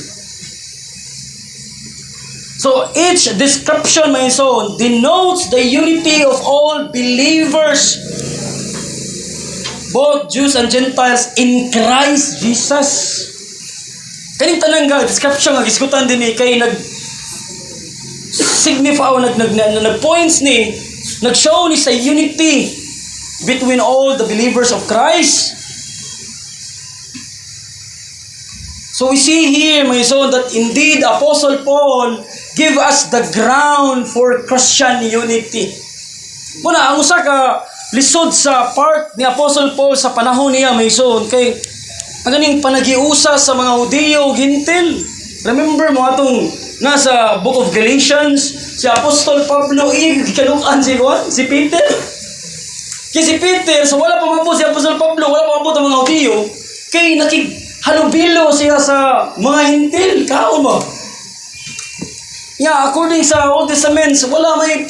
So each description, my son, denotes the unity of all believers, both Jews and Gentiles, in Christ Jesus. Kaning tanang description nga gisgutan din ni kay signify o nag-points ni nag-show ni sa unity between all the believers of Christ. So we see here, my son, that indeed Apostle Paul give us the ground for Christian unity. Muna, ang usa ka lisod sa part ni Apostle Paul sa panahon niya, my son, kay ang ganing panagiusa sa mga Hudiyo, Gintil. Remember mo atong nasa Book of Galatians, si Apostol Pablo, kanukan si Peter. Kaya si Peter, so wala pa mabot si Apostol Pablo, wala pa mabot ang mga Hudiyo, kay halubilo siya sa mga Hintil. Kaon mo? Yeah, according sa Old Testament, wala may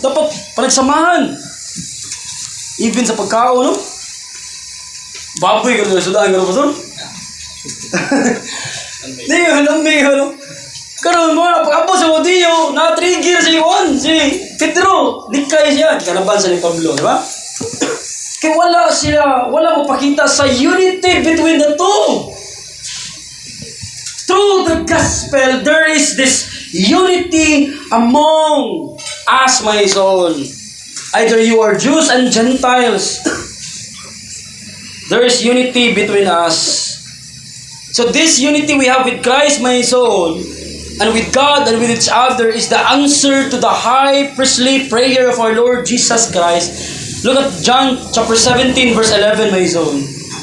dapat panagsamahan. Even sa pagkaon, no? Baboy ka na sudaan ka na ba, Di nga, lamig, ano? Karoon mo, pag-abot sa Hudiyo, na-trigger si Pedro. Likay siya. Di ka nabansa ni Pablo, di ba? Kaya wala mapakita sa unity between the two. Through the gospel, there is this unity among us, my son. Either you are Jews and Gentiles. There is unity between us. So this unity we have with Christ, my soul, and with God and with each other is the answer to the high priestly prayer of our Lord Jesus Christ. Look at John chapter 17 verse 11, my soul.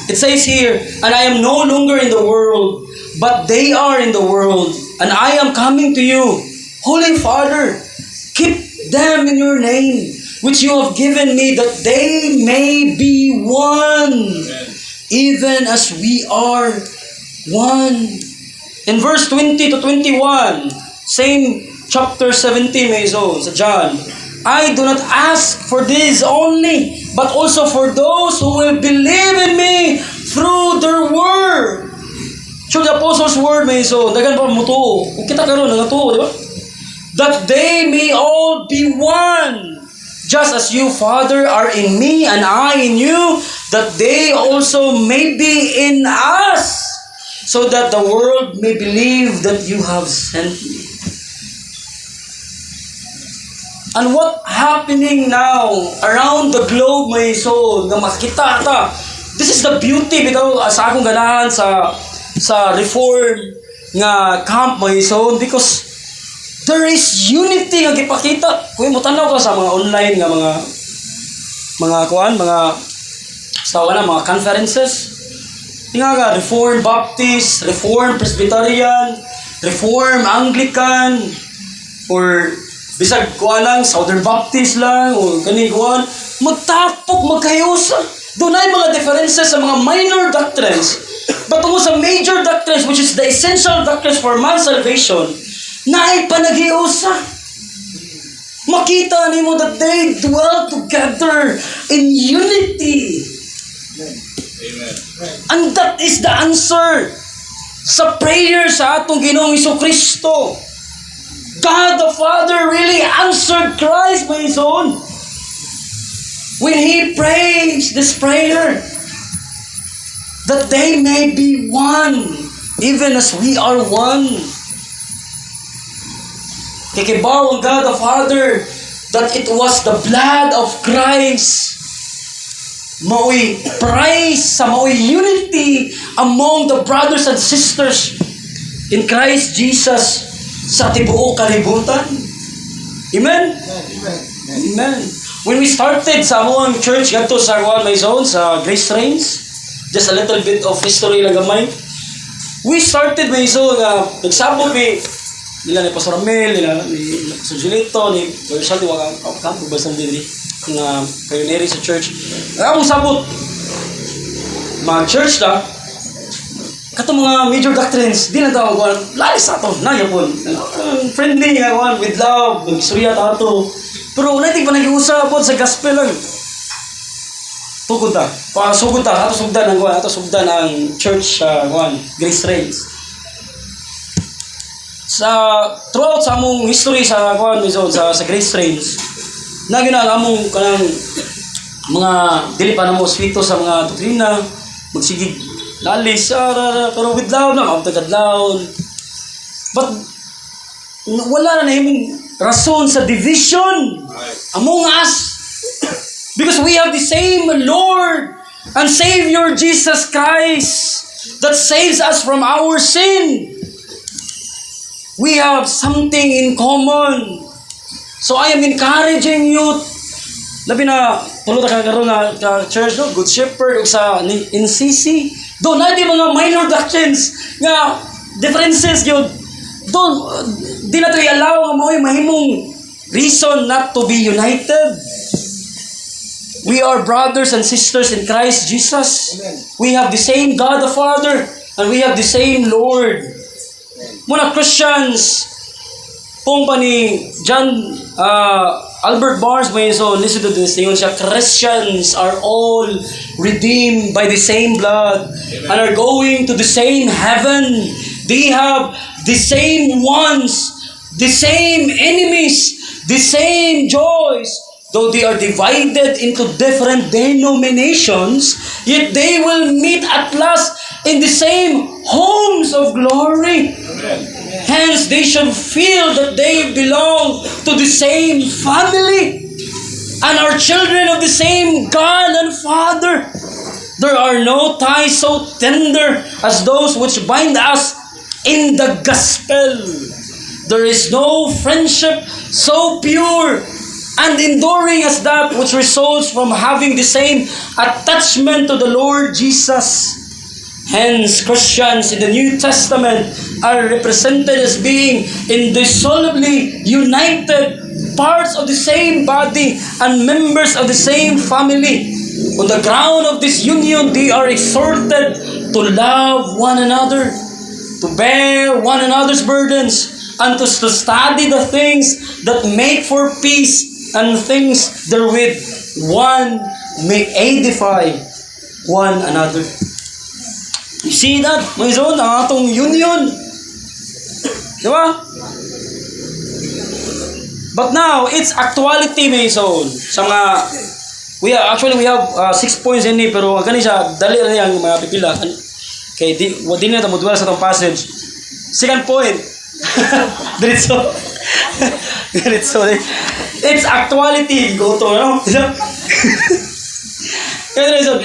It says here, and I am no longer in the world, but they are in the world, and I am coming to you. Holy Father, keep them in your name, which you have given me, that they may be one, even as we are one. In verse 20 to 21, same chapter 17, may so, sa John, I do not ask for this only, but also for those who will believe in me through their word. So the apostles' word, may so, dagan pa mo to. Kung kita karoon, nangatuo, di ba? That they may all be one, just as you, Father, are in me and I in you, that they also may be in us, so that the world may believe that you have sent me. And what happening now around the globe, my soul, na makita ta. This is the beauty bitaw sa akong ganahan sa reform nga camp, my soul, because there is unity nga gipakita. Kung mo tanaw ka sa mga online nga mga conferences, tinga ka Reform Baptist, Reform Presbyterian, Reform Anglican, or bisag kuanang Southern Baptist lang o kani kuan, magtapok magkayusa. Doon ay mga differences sa mga minor doctrines. But tungkol sa major doctrines, which is the essential doctrines for man's salvation, na ay panagiusa. Makita nimo that they dwell together in unity. Amen. And that is the answer sa prayer sa atong Ginoong Hesukristo. God the Father really answered Christ, my son, when He prays this prayer, that they may be one, even as we are one. Kikibaw ang God the Father that it was the blood of Christ. Mao'y praise sa mao'y unity among the brothers and sisters in Christ Jesus sa tibuok kalibutan. Amen? Amen. When we started sa among church gadto sa Juan Maison sa Grace Trains, just a little bit of history lang gamay. We started Maison nagsabot nila ni Pastor Mel, nila ni Pastor Julito, ni Pastor Saldi, kampo ba sa dili nga pioneer sa church. Among sabot mag-church na katong mga major doctrines di na daw lalis ato na yapon friendly nga one with love magsurya tato pero nating pa nag-iusap pod sa gospel lang tukod ta pasugod ta ato sugdan ang church sa Grace Trails sa throughout sa among history sa sa Grace Trails na ginamong kanang mga dili pa namo swito sa mga doktrina magsigig lalis pero with love na kadlawon but wala na nahimong rason sa division among us because we have the same Lord and Savior Jesus Christ that saves us from our sin. We have something in common. So I am encouraging you, labi na tulad ka karon nga church no, Good Shepherd ug sa NCC. Do na di mga minor doctrines nga differences gyud. Do di na tayo allow nga mo'y mahimong reason not to be united. We are brothers and sisters in Christ Jesus. Amen. We have the same God the Father and we have the same Lord. Muna Christians pong pa ni John Albert Barnes may so listen to this ingon siya Christians are all redeemed by the same blood and are going to the same heaven. They have the same wants, the same enemies, the same joys. Though they are divided into different denominations, yet they will meet at last in the same homes of glory. Amen. Hence, they should feel that they belong to the same family and are children of the same God and Father. There are no ties so tender as those which bind us in the gospel. There is no friendship so pure and enduring as that which results from having the same attachment to the Lord Jesus. Hence, Christians in the New Testament are represented as being indissolubly united parts of the same body and members of the same family. On the ground of this union, they are exhorted to love one another, to bear one another's burdens, and to study the things that make for peace and things therewith one may edify one another. You see that? Mga son, ang atong union. Di ba? But now, it's actuality, mga son. Sa mga, we have 6 points in it, pero gani siya, dali na yung mga pipila. Okay, di na ito modwala sa itong passage. Second point. Diretso. Diretso. It's actuality. Go to, ano? Kaya reason,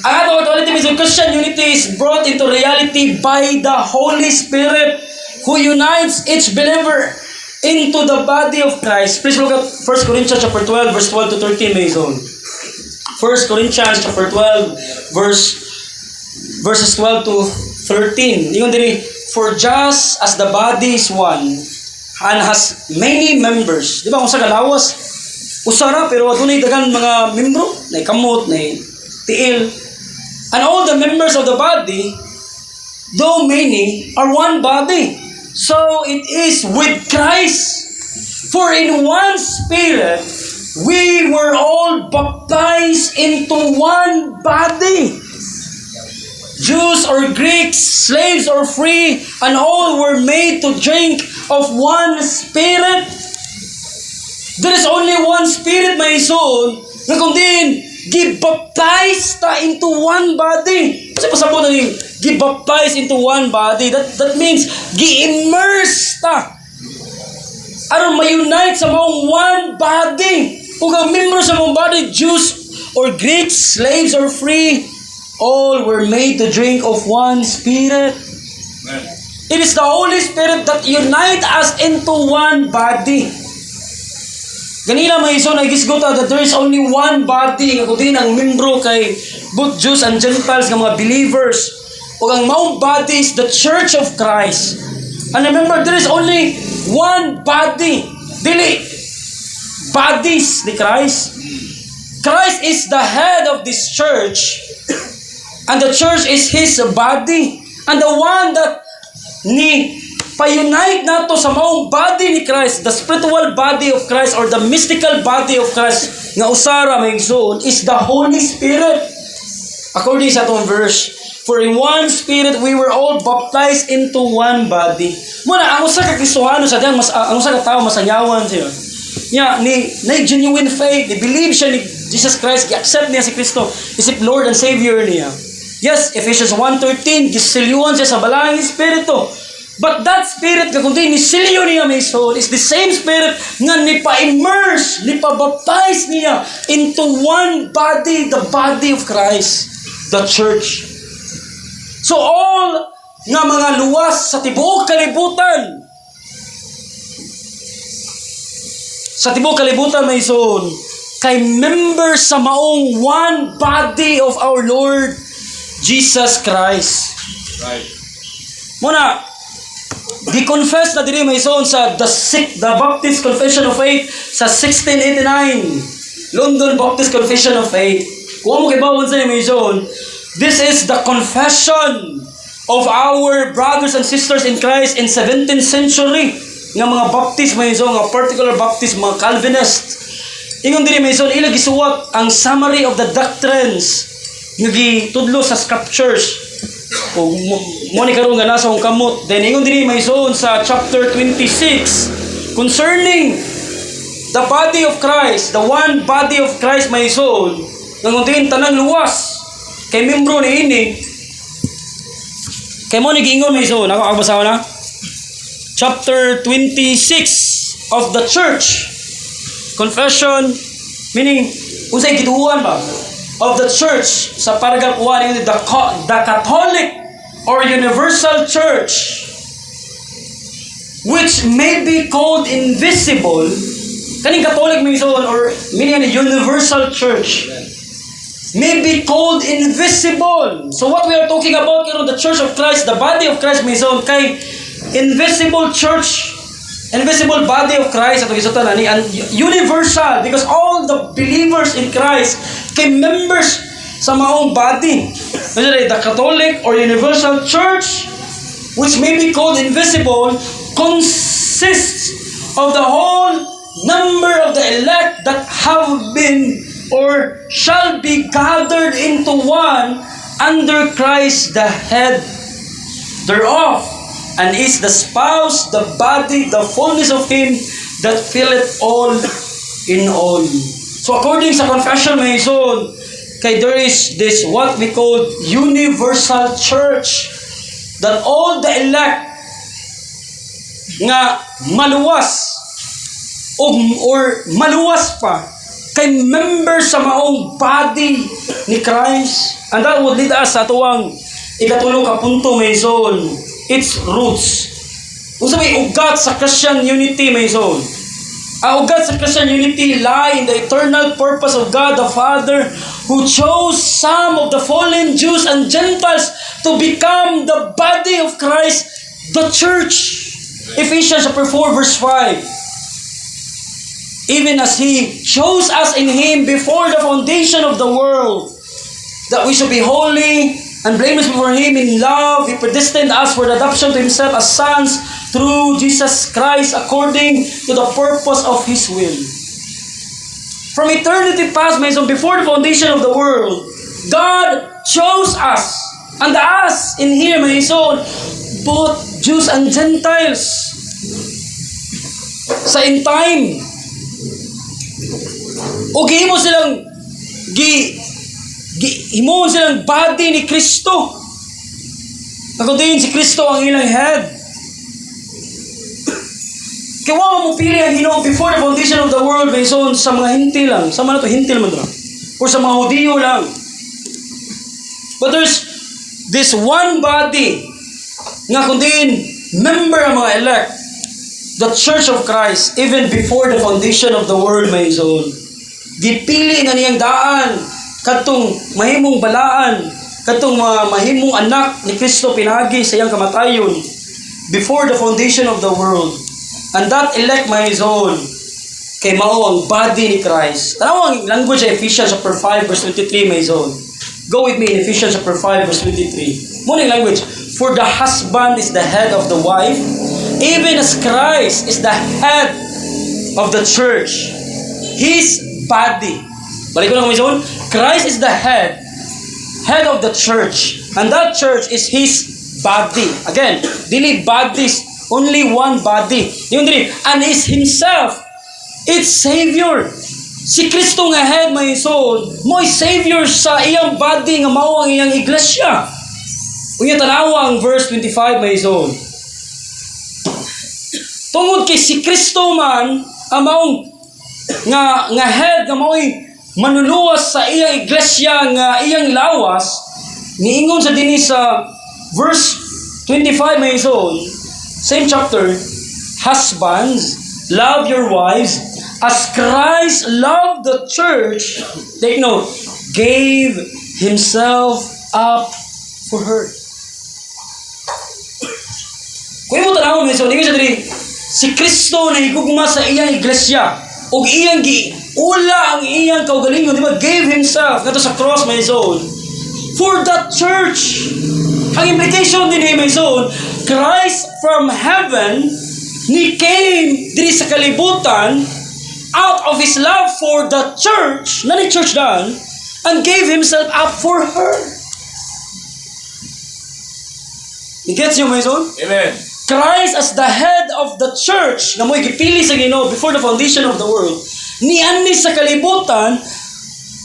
ang atong actuality means Christian unity is brought into reality by the Holy Spirit who unites each believer into the body of Christ. Please look at 1 Corinthians chapter 12, verse 12 to 13, Mason. 1 Corinthians chapter 12, verses 12 to 13. Yung diri, for just as the body is one and has many members. Di ba kung sa galawas? Usara pero adunay daghang mga membro, nay kamot, nay tiil. And all the members of the body, though many, are one body. So it is with Christ. For in one Spirit we were all baptized into one body. Jews or Greeks, slaves or free, and all were made to drink of one Spirit. There is only one Spirit, my son, na kundi give-baptize ta into one body. Kasi pasabot na yung give-baptize into one body. That means gi-immerse ta. Aron ma-unite sa maong one body. Kung ang membro sa maong body, Jews or Greeks, slaves or free, all were made to drink of one Spirit. Amen. It is the Holy Spirit that unite us into one body. Ganila may iso na igisgota that there is only one body nga kundi ang membro kay both Jews and Gentiles nga mga believers. O ang maong body is the Church of Christ. And remember, there is only one body. Dili bodies ni Christ. Christ is the head of this church. And the church is His body. And the one that ni pa-unite nato sa maong body ni Christ, the spiritual body of Christ or the mystical body of Christ nga usara may igsoon is the Holy Spirit. According sa itong verse, for in one Spirit we were all baptized into one body. Muna, ang usa ka Kristohano sa diyang, ang usa ka tao masanyawan siya. Niya, na genuine faith, ni believe siya ni Jesus Christ, i-accept niya si Kristo, isip Lord and Savior niya. Yes, Ephesians 1:13, gisilyuan siya sa balangin Espiritu. But that Spirit nga kundi ni silyo niya may soul is the same Spirit nga nipa-immerse, nipa-baptize niya into one body, the body of Christ, the church. So all nga mga luwas sa tibuok kalibutan, may soul, kay members sa maong one body of our Lord Jesus Christ. Right. Muna, di-confess na diri may son sa the Baptist Confession of Faith sa 1689. London Baptist Confession of Faith. Kung mo kibawon sa may son, this is the confession of our brothers and sisters in Christ in 17th century. Nga mga Baptist may son, nga particular Baptist, mga Calvinist. Ingon diri may son, ila gisuwat ang summary of the doctrines nga gitudlo sa scriptures. O mo ni karon nga nasa akong kamot. Then ingon diri may son sa chapter 26 concerning the body of Christ, the one body of Christ may son, nga ngundiin tanang luwas kay membro ni ini. Kay mo ni giingon may son, ako basaw na. Chapter 26 of the church. Confession meaning unsay gituhuan ba? Of the church sa paragraph 1 the Catholic or universal church which may be called invisible kaning Catholic may son or meaning a universal church may be called invisible. So what we are talking about here, the Church of Christ, the body of Christ may son kay invisible church, invisible body of Christ ato gisutan ani and universal because all the believers in Christ kay members sa maong body. The Catholic or universal church which may be called invisible consists of the whole number of the elect that have been or shall be gathered into one under Christ the head thereof, and is the spouse, the body, the fullness of Him that filleth all in all. So according sa confession may son, kay there is this what we call universal church that all the elect nga maluwas or maluwas pa kay members sa maong body ni Christ. And that would lead us sa tuwang ikatulong ka punto may son, its roots. Kung sa may ugat sa Christian unity may son, ang ugat sa Christian unity lie in the eternal purpose of God the Father who chose some of the fallen Jews and Gentiles to become the body of Christ, the church. Ephesians chapter 4 verse 5. Even as He chose us in Him before the foundation of the world, that we should be holy and blameless before Him in love, He predestined us for the adoption to Himself as sons through Jesus Christ according to the purpose of His will. From eternity past, before the foundation of the world, God chose us And the us in here, my son, both Jews and Gentiles. Sa in time. O gihimo silang himuon silang body ni Kristo. Nakundiin si Kristo ang ilang head. Kaya wala mo pili ang Ginoo before the foundation of the world, my son, sa mga hintil lang. Sa mga to hintil man lang. Or sa mga Hudiyo lang. But there's this one body nga kundiin member ang mga elect. The Church of Christ, even before the foundation of the world, my son. Gipili na niyang daan katong mahimong balaan, katong mahimong anak ni Kristo pinagi sa iyang kamatayon before the foundation of the world. And that elect, my son, kay mao ang body ni Christ. Tanaw ang language sa Ephesians chapter 5 verse 23, my son. Go with me in Ephesians chapter 5 verse 23. Muna yung language. For the husband is the head of the wife, even as Christ is the head of the church, His body. Balik ko lang, my son. Christ is the head of the church, and that church is His body. Again, dili bodies, only one body. Yung dili, and is Himself its Savior. Si Kristo nga head, my son, mo'y Savior sa iyang body nga mao ang iyang iglesia. Unya tanawa ang verse 25, my son. Tungod kay si Kristo man ang maong nga head nga mao'y manuluwas sa iyang iglesia nga iyang lawas, niingon sa dinhi sa verse 25, my son, same chapter, husbands, love your wives as Christ loved the church, take note, gave Himself up for her. Kung mo tanawon, my son, ingon sa dinhi, si Kristo na higugma sa iyang iglesia, o iyang ula ang iyang kaugalingon, di ba? Gave Himself, nato sa cross, my son, for that church. Ang implication din, my son, Christ from heaven, He came diri sa kalibutan out of His love for the church, na ni church daan, and gave Himself up for her. You get you, my son? Amen. Christ as the head of the church na mo'y gipili sa Ginoo before the foundation of the world, niani sa kalibutan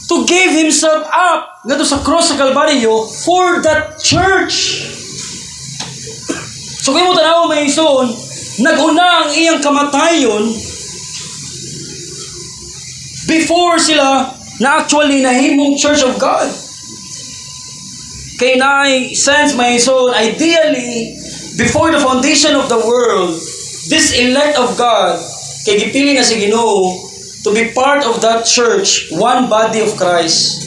to give Himself up ngadto sa cross sa Kalbaryo for that church. So kay mo tanaw, may son, nag-una ang iyang kamatayon before sila na actually nahimong Church of God. Kay naay sense, my son, ideally before the foundation of the world, this elect of God, kay gipili na si Ginoo to be part of that church, one body of Christ,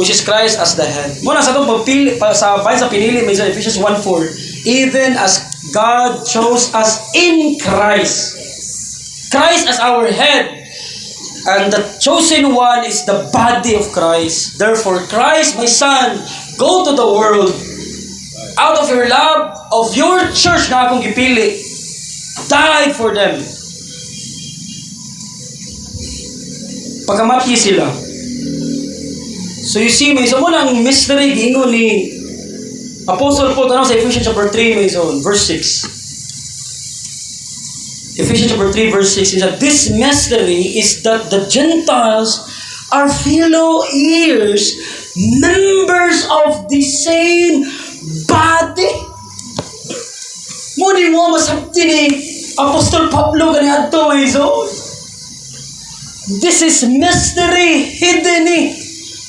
which is Christ as the head. Muna sa itong pagpili, sa pinili, may sa Ephesians 1:4, even as God chose us in Christ. Christ as our head, and the chosen one is the body of Christ. Therefore, Christ, my son, go to the world, out of your love of your church na akong gipili, died for them. Pagkamatay sila. So you see, may mo ng mystery giingon ni Apostle Paul sa Ephesians chapter 3, may son, verse 6. Ephesians chapter 3, verse 6 is that this mystery is that the Gentiles are fellow heirs, members of the same body. Muni mo masabti ni Apostol Pablo ganito, my son. This is mystery hidden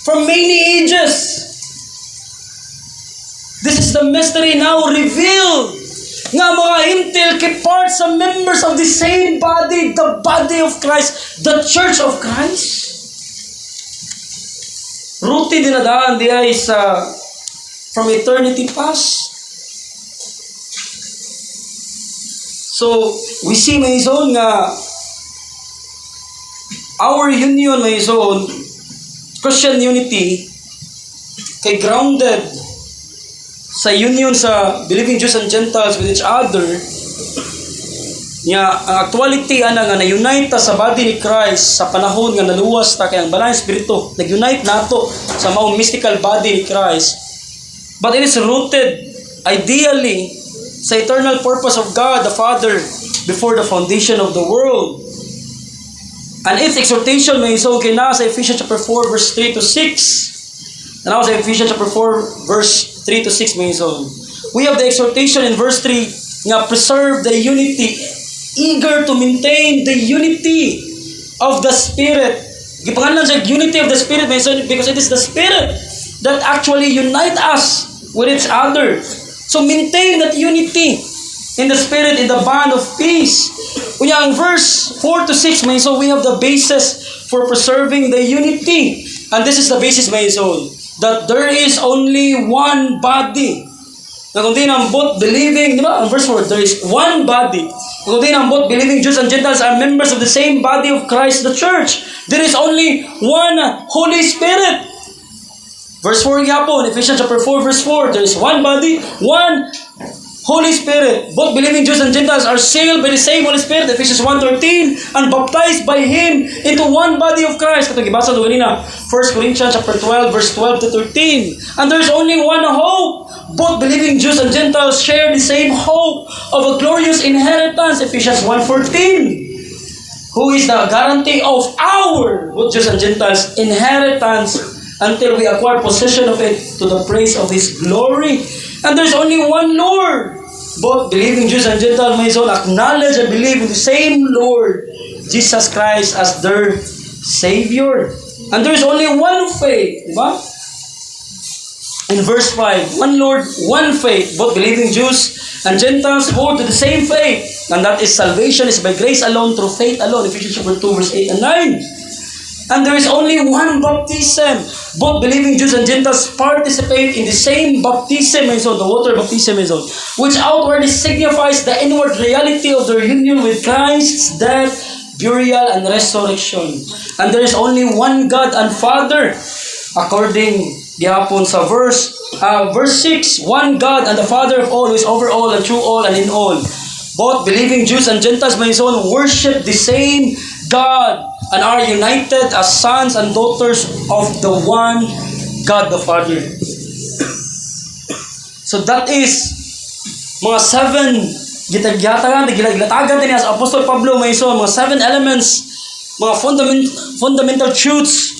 from many ages. This is the mystery now revealed. Nga mga hintil kipart sa members of the same body, the body of Christ, the church of Christ. Ruti dinadaan di ay sa from eternity past. So, we see, my son, nga our union, my son, Christian unity, kay grounded sa union sa believing Jews and Gentiles with each other, nga ang actuality ana nga na-unite ta sa body ni Christ sa panahon nga naluwas ta kay ang Banal Espiritu nag-unite nato sa maong mystical body ni Christ. but it is rooted ideally sa eternal purpose of God the Father before the foundation of the world. And its exhortation may so kina sa Ephesians chapter 4 verse 3 to 6. And now sa Ephesians chapter 4 verse 3 to 6 may so. We have the exhortation in verse 3 nga preserve the unity, eager to maintain the unity of the Spirit. Gipangalan siya unity of the Spirit may so because it is the Spirit that actually unite us with each other. So maintain that unity in the Spirit, in the bond of peace. Kunya ang verse 4 to 6 may so we have the basis for preserving the unity. And this is the basis may so that there is only one body. Na kung di nambot believing, di ba? Ang verse 4, there is one body. Kung di nambot believing Jews and Gentiles are members of the same body of Christ, the church. There is only one Holy Spirit. Verse 4 yapon, Ephesians chapter 4 verse 4, there is one body, one Holy Spirit. Both believing Jews and Gentiles are sealed by the same Holy Spirit, Ephesians 1:13, and baptized by Him into one body of Christ. Ito gibasa doon kanina, 1 Corinthians chapter 12 verse 12 to 13. And there is only one hope. Both believing Jews and Gentiles share the same hope of a glorious inheritance, Ephesians 1:14. Who is the guarantee of our, both Jews and Gentiles, inheritance until we acquire possession of it to the praise of His glory. And there's only one Lord. Both believing Jews and Gentiles may so acknowledge and believe in the same Lord, Jesus Christ, as their Savior. And there's only one faith. Diba? In verse 5, one Lord, one faith. Both believing Jews and Gentiles hold to the same faith. And that is salvation is by grace alone, through faith alone. Ephesians chapter 2 verse 8 and 9. And there is only one baptism. Both believing Jews and Gentiles participate in the same baptism, the water baptism, which outwardly signifies the inward reality of their union with Christ's death, burial, and resurrection. And there is only one God and Father, according gihapon sa verse 6, one God and the Father of all, who is over all and through all and in all. Both believing Jews and Gentiles worship the same God and are united as sons and daughters of the one God the Father. So that is mga 7 gilatagan din as Apostle Pablo may so mga 7 elements, mga fundamental truths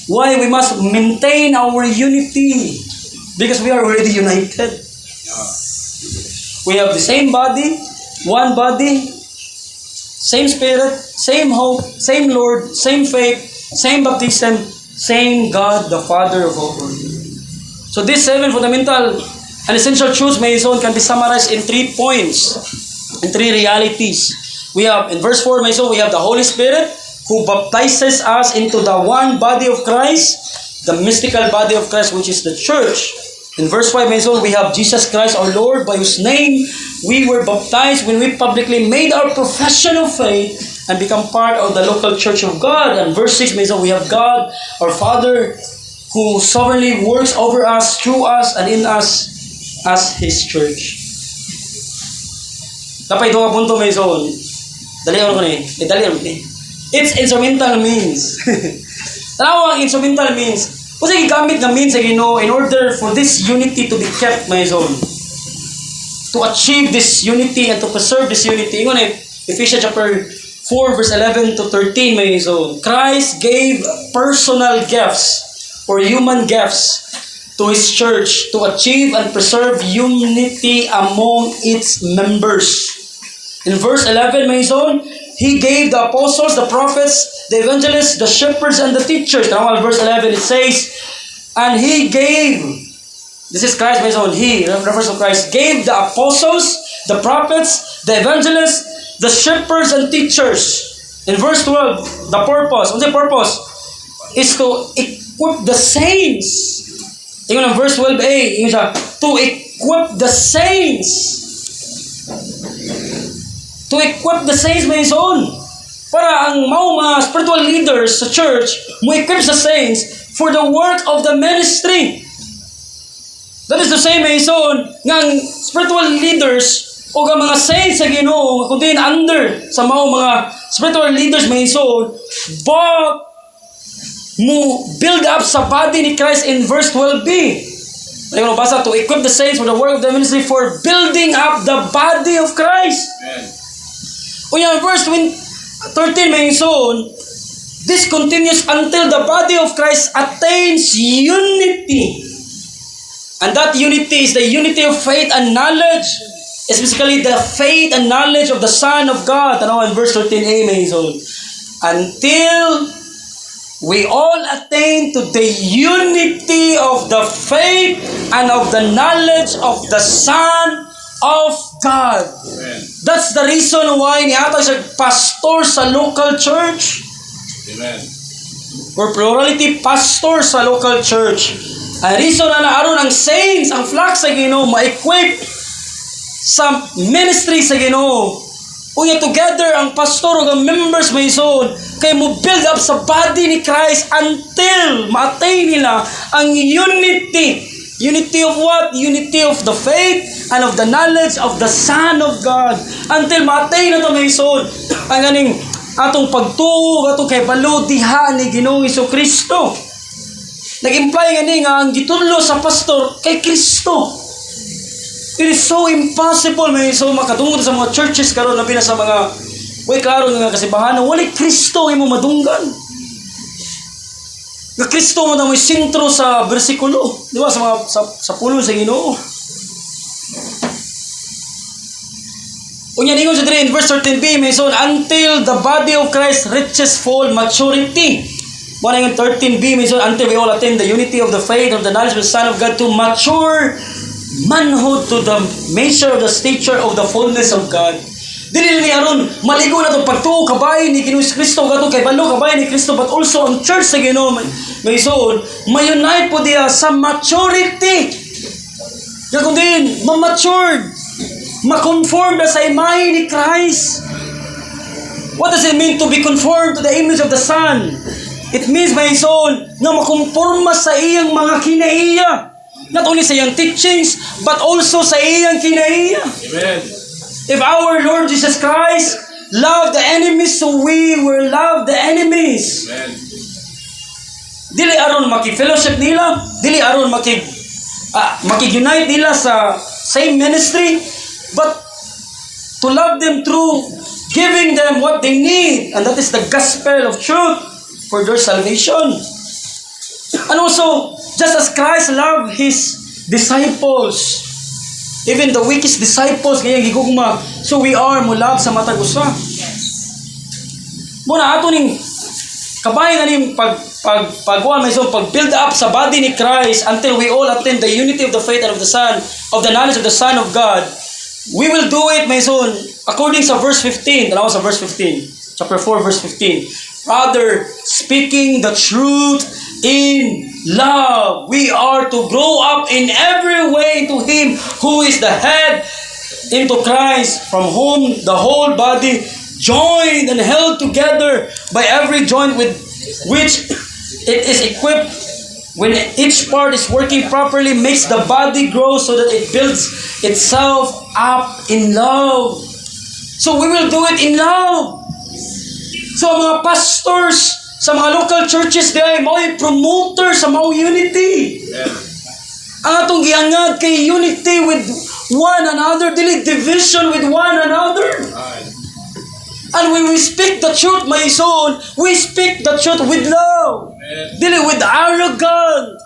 why we must maintain our unity, because we are already united. We have the same body, one body, same Spirit, same hope, same Lord, same faith, same baptism, same God, the Father of all. So these 7 fundamental and essential truths can be summarized in 3 points, in 3 realities. We have, in verse 4, we have the Holy Spirit who baptizes us into the one body of Christ, the mystical body of Christ, which is the church. In verse 5, we have Jesus Christ our Lord, by whose name we were baptized when we publicly made our profession of faith and become part of the local church of God. And verse 6, we have God our Father, who sovereignly works over us, through us, and in us as His church. Tapay ito ka punto dalihan ko ni. Dalihan ko ni. It's instrumental means. Tanaw ang instrumental means. Kasi gigamit na means in order for this unity to be kept, to achieve this unity and to preserve this unity. Ingon Ephesians chapter 4 verse 11 to 13 Christ gave personal gifts or human gifts to His church to achieve and preserve unity among its members. In verse 11 He gave the apostles, the prophets, the evangelists, the shepherds, and the teachers. Now, verse 11, it says, and He gave, this is Christ, He, reference to Christ, gave the apostles, the prophets, the evangelists, the shepherds, and teachers. In verse 12, the purpose, what's the purpose? Is to equip the saints. Even in verse 12a, to equip the saints. To equip the saints para ang mga spiritual leaders sa church mo equip sa saints for the work of the ministry. That is the same nga ang spiritual leaders o ang mga saints sa Ginoo kundi under sa mga spiritual leaders but mo build up sa body ni Christ in verse 12b. May basa, to equip the saints for the work of the ministry for building up the body of Christ. Amen. Unya, verse 13, may son, this continues until the body of Christ attains unity. And that unity is the unity of faith and knowledge. Specifically, the faith and knowledge of the Son of God. Ano, in verse 13a, may son, until we all attain to the unity of the faith and of the knowledge of the Son of God. Amen. That's the reason why nihatag siya pastor sa local church. Amen. Or plurality pastor sa local church. Ang reason na naaron ang saints, ang flock sa Ginoo, ma-equip sa ministry sa Ginoo. Unya together ang pastor ug ang members may son kay mo build up sa body ni Christ until ma-attain nila ang unity. Unity of what? Unity of the faith and of the knowledge of the Son of God. Until ma-attain na to may son ang ganing atong pagtuo atong kay balo diha ni Ginoong Hesukristo. Nag-imply gani nga ang gitudlo sa pastor kay Kristo. It is so impossible may so makatungod sa mga churches karon labi na sa mga klaro nga kasibahan wala Kristo imo madunggan. Nga Kristo mo na may sentro sa bersikulo, di ba sa mga sa pulo sa Ginoo. Unya ningon sa dire in verse 13b may son until the body of Christ reaches full maturity. Mo ningon 13b may son until we all attain the unity of the faith of the knowledge of the Son of God to mature manhood to the measure of the stature of the fullness of God. Dili ni aron maligo na to pagtuo kabay ni Ginoong Kristo kadto kay balo kabay ni Kristo but also ang church sa Ginoo may son ma-unite po diya sa maturity. Kung din ma-matured, ma-conform na sa imahe ni Christ. What does it mean to be conformed to the image of the Son? It means may son na makonforma sa iyang mga kinaiya. Not only sa iyang teachings, but also sa iyang kinaiya. Amen. If our Lord Jesus Christ loved the enemies, so we will love the enemies. Amen. Dili aron maki-fellowship nila, dili aron maki-unite nila sa same ministry, but to love them through giving them what they need, and that is the gospel of truth for their salvation. And also, just as Christ loved His disciples, even the weakest disciples, kaya gigugma, so we are mo love sa matag usa. Muna ato ning kabay na ning pag-build up sa body ni Christ until we all attain the unity of the faith and of the Son, of the knowledge of the Son of God. We will do it, my son, according sa verse 15. Tanaw sa verse 15. Chapter 4, verse 15. Rather, speaking the truth in love, we are to grow up in every way to Him who is the head, into Christ, from whom the whole body, joined and held together by every joint with which it is equipped, when each part is working properly, makes the body grow so that it builds itself up in love. So we will do it in love. So mga pastors sa mga local churches diay mao'y promoter sa mao unity. Ang atong giangad kay unity with one another, dili division with one another. And when we speak the truth, my son, we speak the truth with love. Dili with arrogance.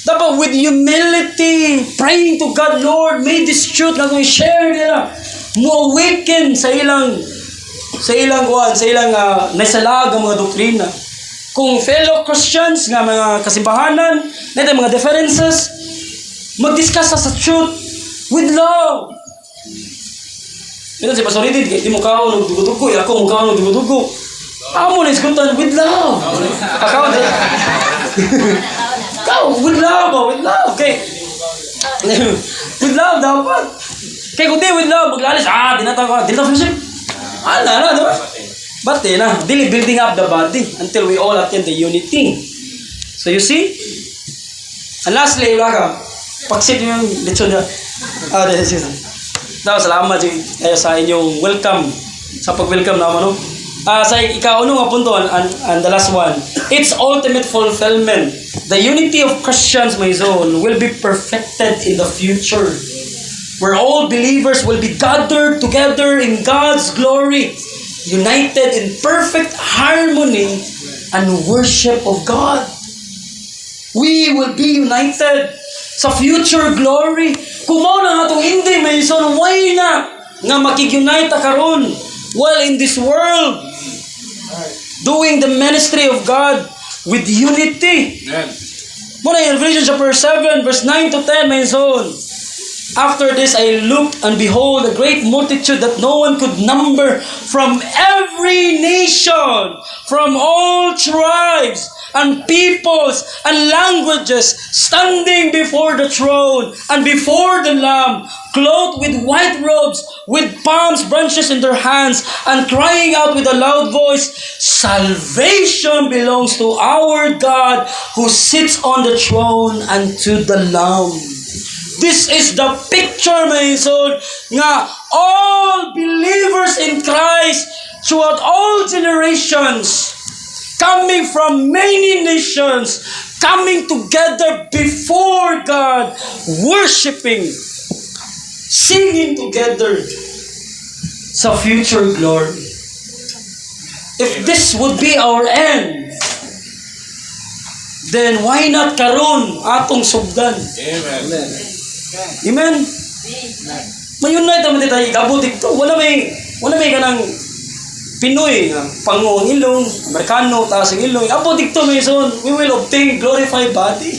Dapat with humility, praying to God, Lord, may this truth na kung share nila, mo awaken sa ilang naisalag ang mga doktrina. Kung fellow Christians nga mga kasimbahanan, natin mga differences, mag-discuss sa truth with love. Ito si Pastor Edith, di mo kaon ng dugo-dugo, ako mo kaon ng dugo-dugo. Amo na iskutan with love. Akaw din. With love. Okay. With love dapat. Kaya kung di with love, maglalis, dinataw friendship. Diba? But dili building up the body until we all attain the unity. So you see? And lastly, pagsit yung lechon niya. Salamat kayo sa inyong welcome. Sa pag-welcome naman, no? Sa ikaw, nga punto, and the last one, its ultimate fulfillment, The unity of Christians, my soul, will be perfected in the future, where all believers will be gathered together in God's glory, united in perfect harmony and worship of God. We will be united sa future glory. Kung mao na atong hindi, may son, why na nga makig-unite karon while in this world doing the ministry of God with unity. Amen. Muna in Revelation chapter 7, verse 9 to 10, my son. After this I looked, and behold, a great multitude that no one could number, from every nation, from all tribes, and peoples, and languages, standing before the throne, and before the Lamb, clothed with white robes, with palm branches in their hands, and crying out with a loud voice, Salvation belongs to our God, who sits on the throne, and to the Lamb. This is the picture, my soul, nga all believers in Christ throughout all generations, coming from many nations, coming together before God, worshiping, singing together sa future glory. If this would be our end, then why not karon atong sugdan? Amen. Amen. Mayunay taman tayo igabot dito. Wala may kanang Pinoy nga panguang ilong, Amerikano taas ang ilong. Abot dito may son, we will obtain glorified body.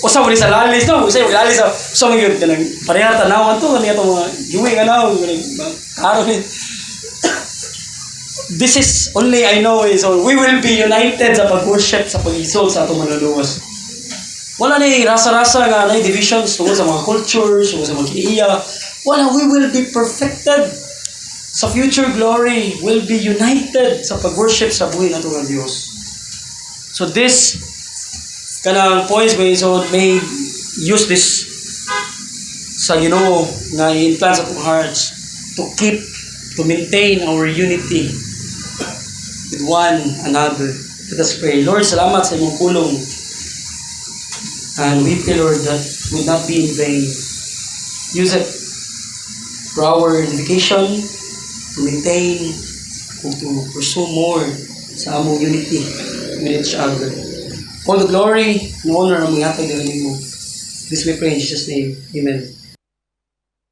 Usa mo sa lalis no, usa mo lalis sa mga yun kanang pareha tanawan to kaniya to mga giwi nga naw karon. This is only I know is so we will be united sa pag-worship sa pag-isol sa atong manluluwas. Wala na rasa-rasa nga na divisions tungkol sa mga cultures, tungkol sa mga kiniya. Wala, we will be perfected. Sa future glory, will be united sa pag-worship sa buhay nato ng Diyos. So this kanang points may use this sa Ginoo nga i-implant sa atong hearts to maintain our unity with one another. Let us pray. Lord, salamat sa imong pulong. And we pray, Lord, that would not be in vain. Use it for our edification, to maintain, to pursue more sa among unity with each other. All the glory and honor ang mga hatag na mo. This we pray in Jesus' name. Amen.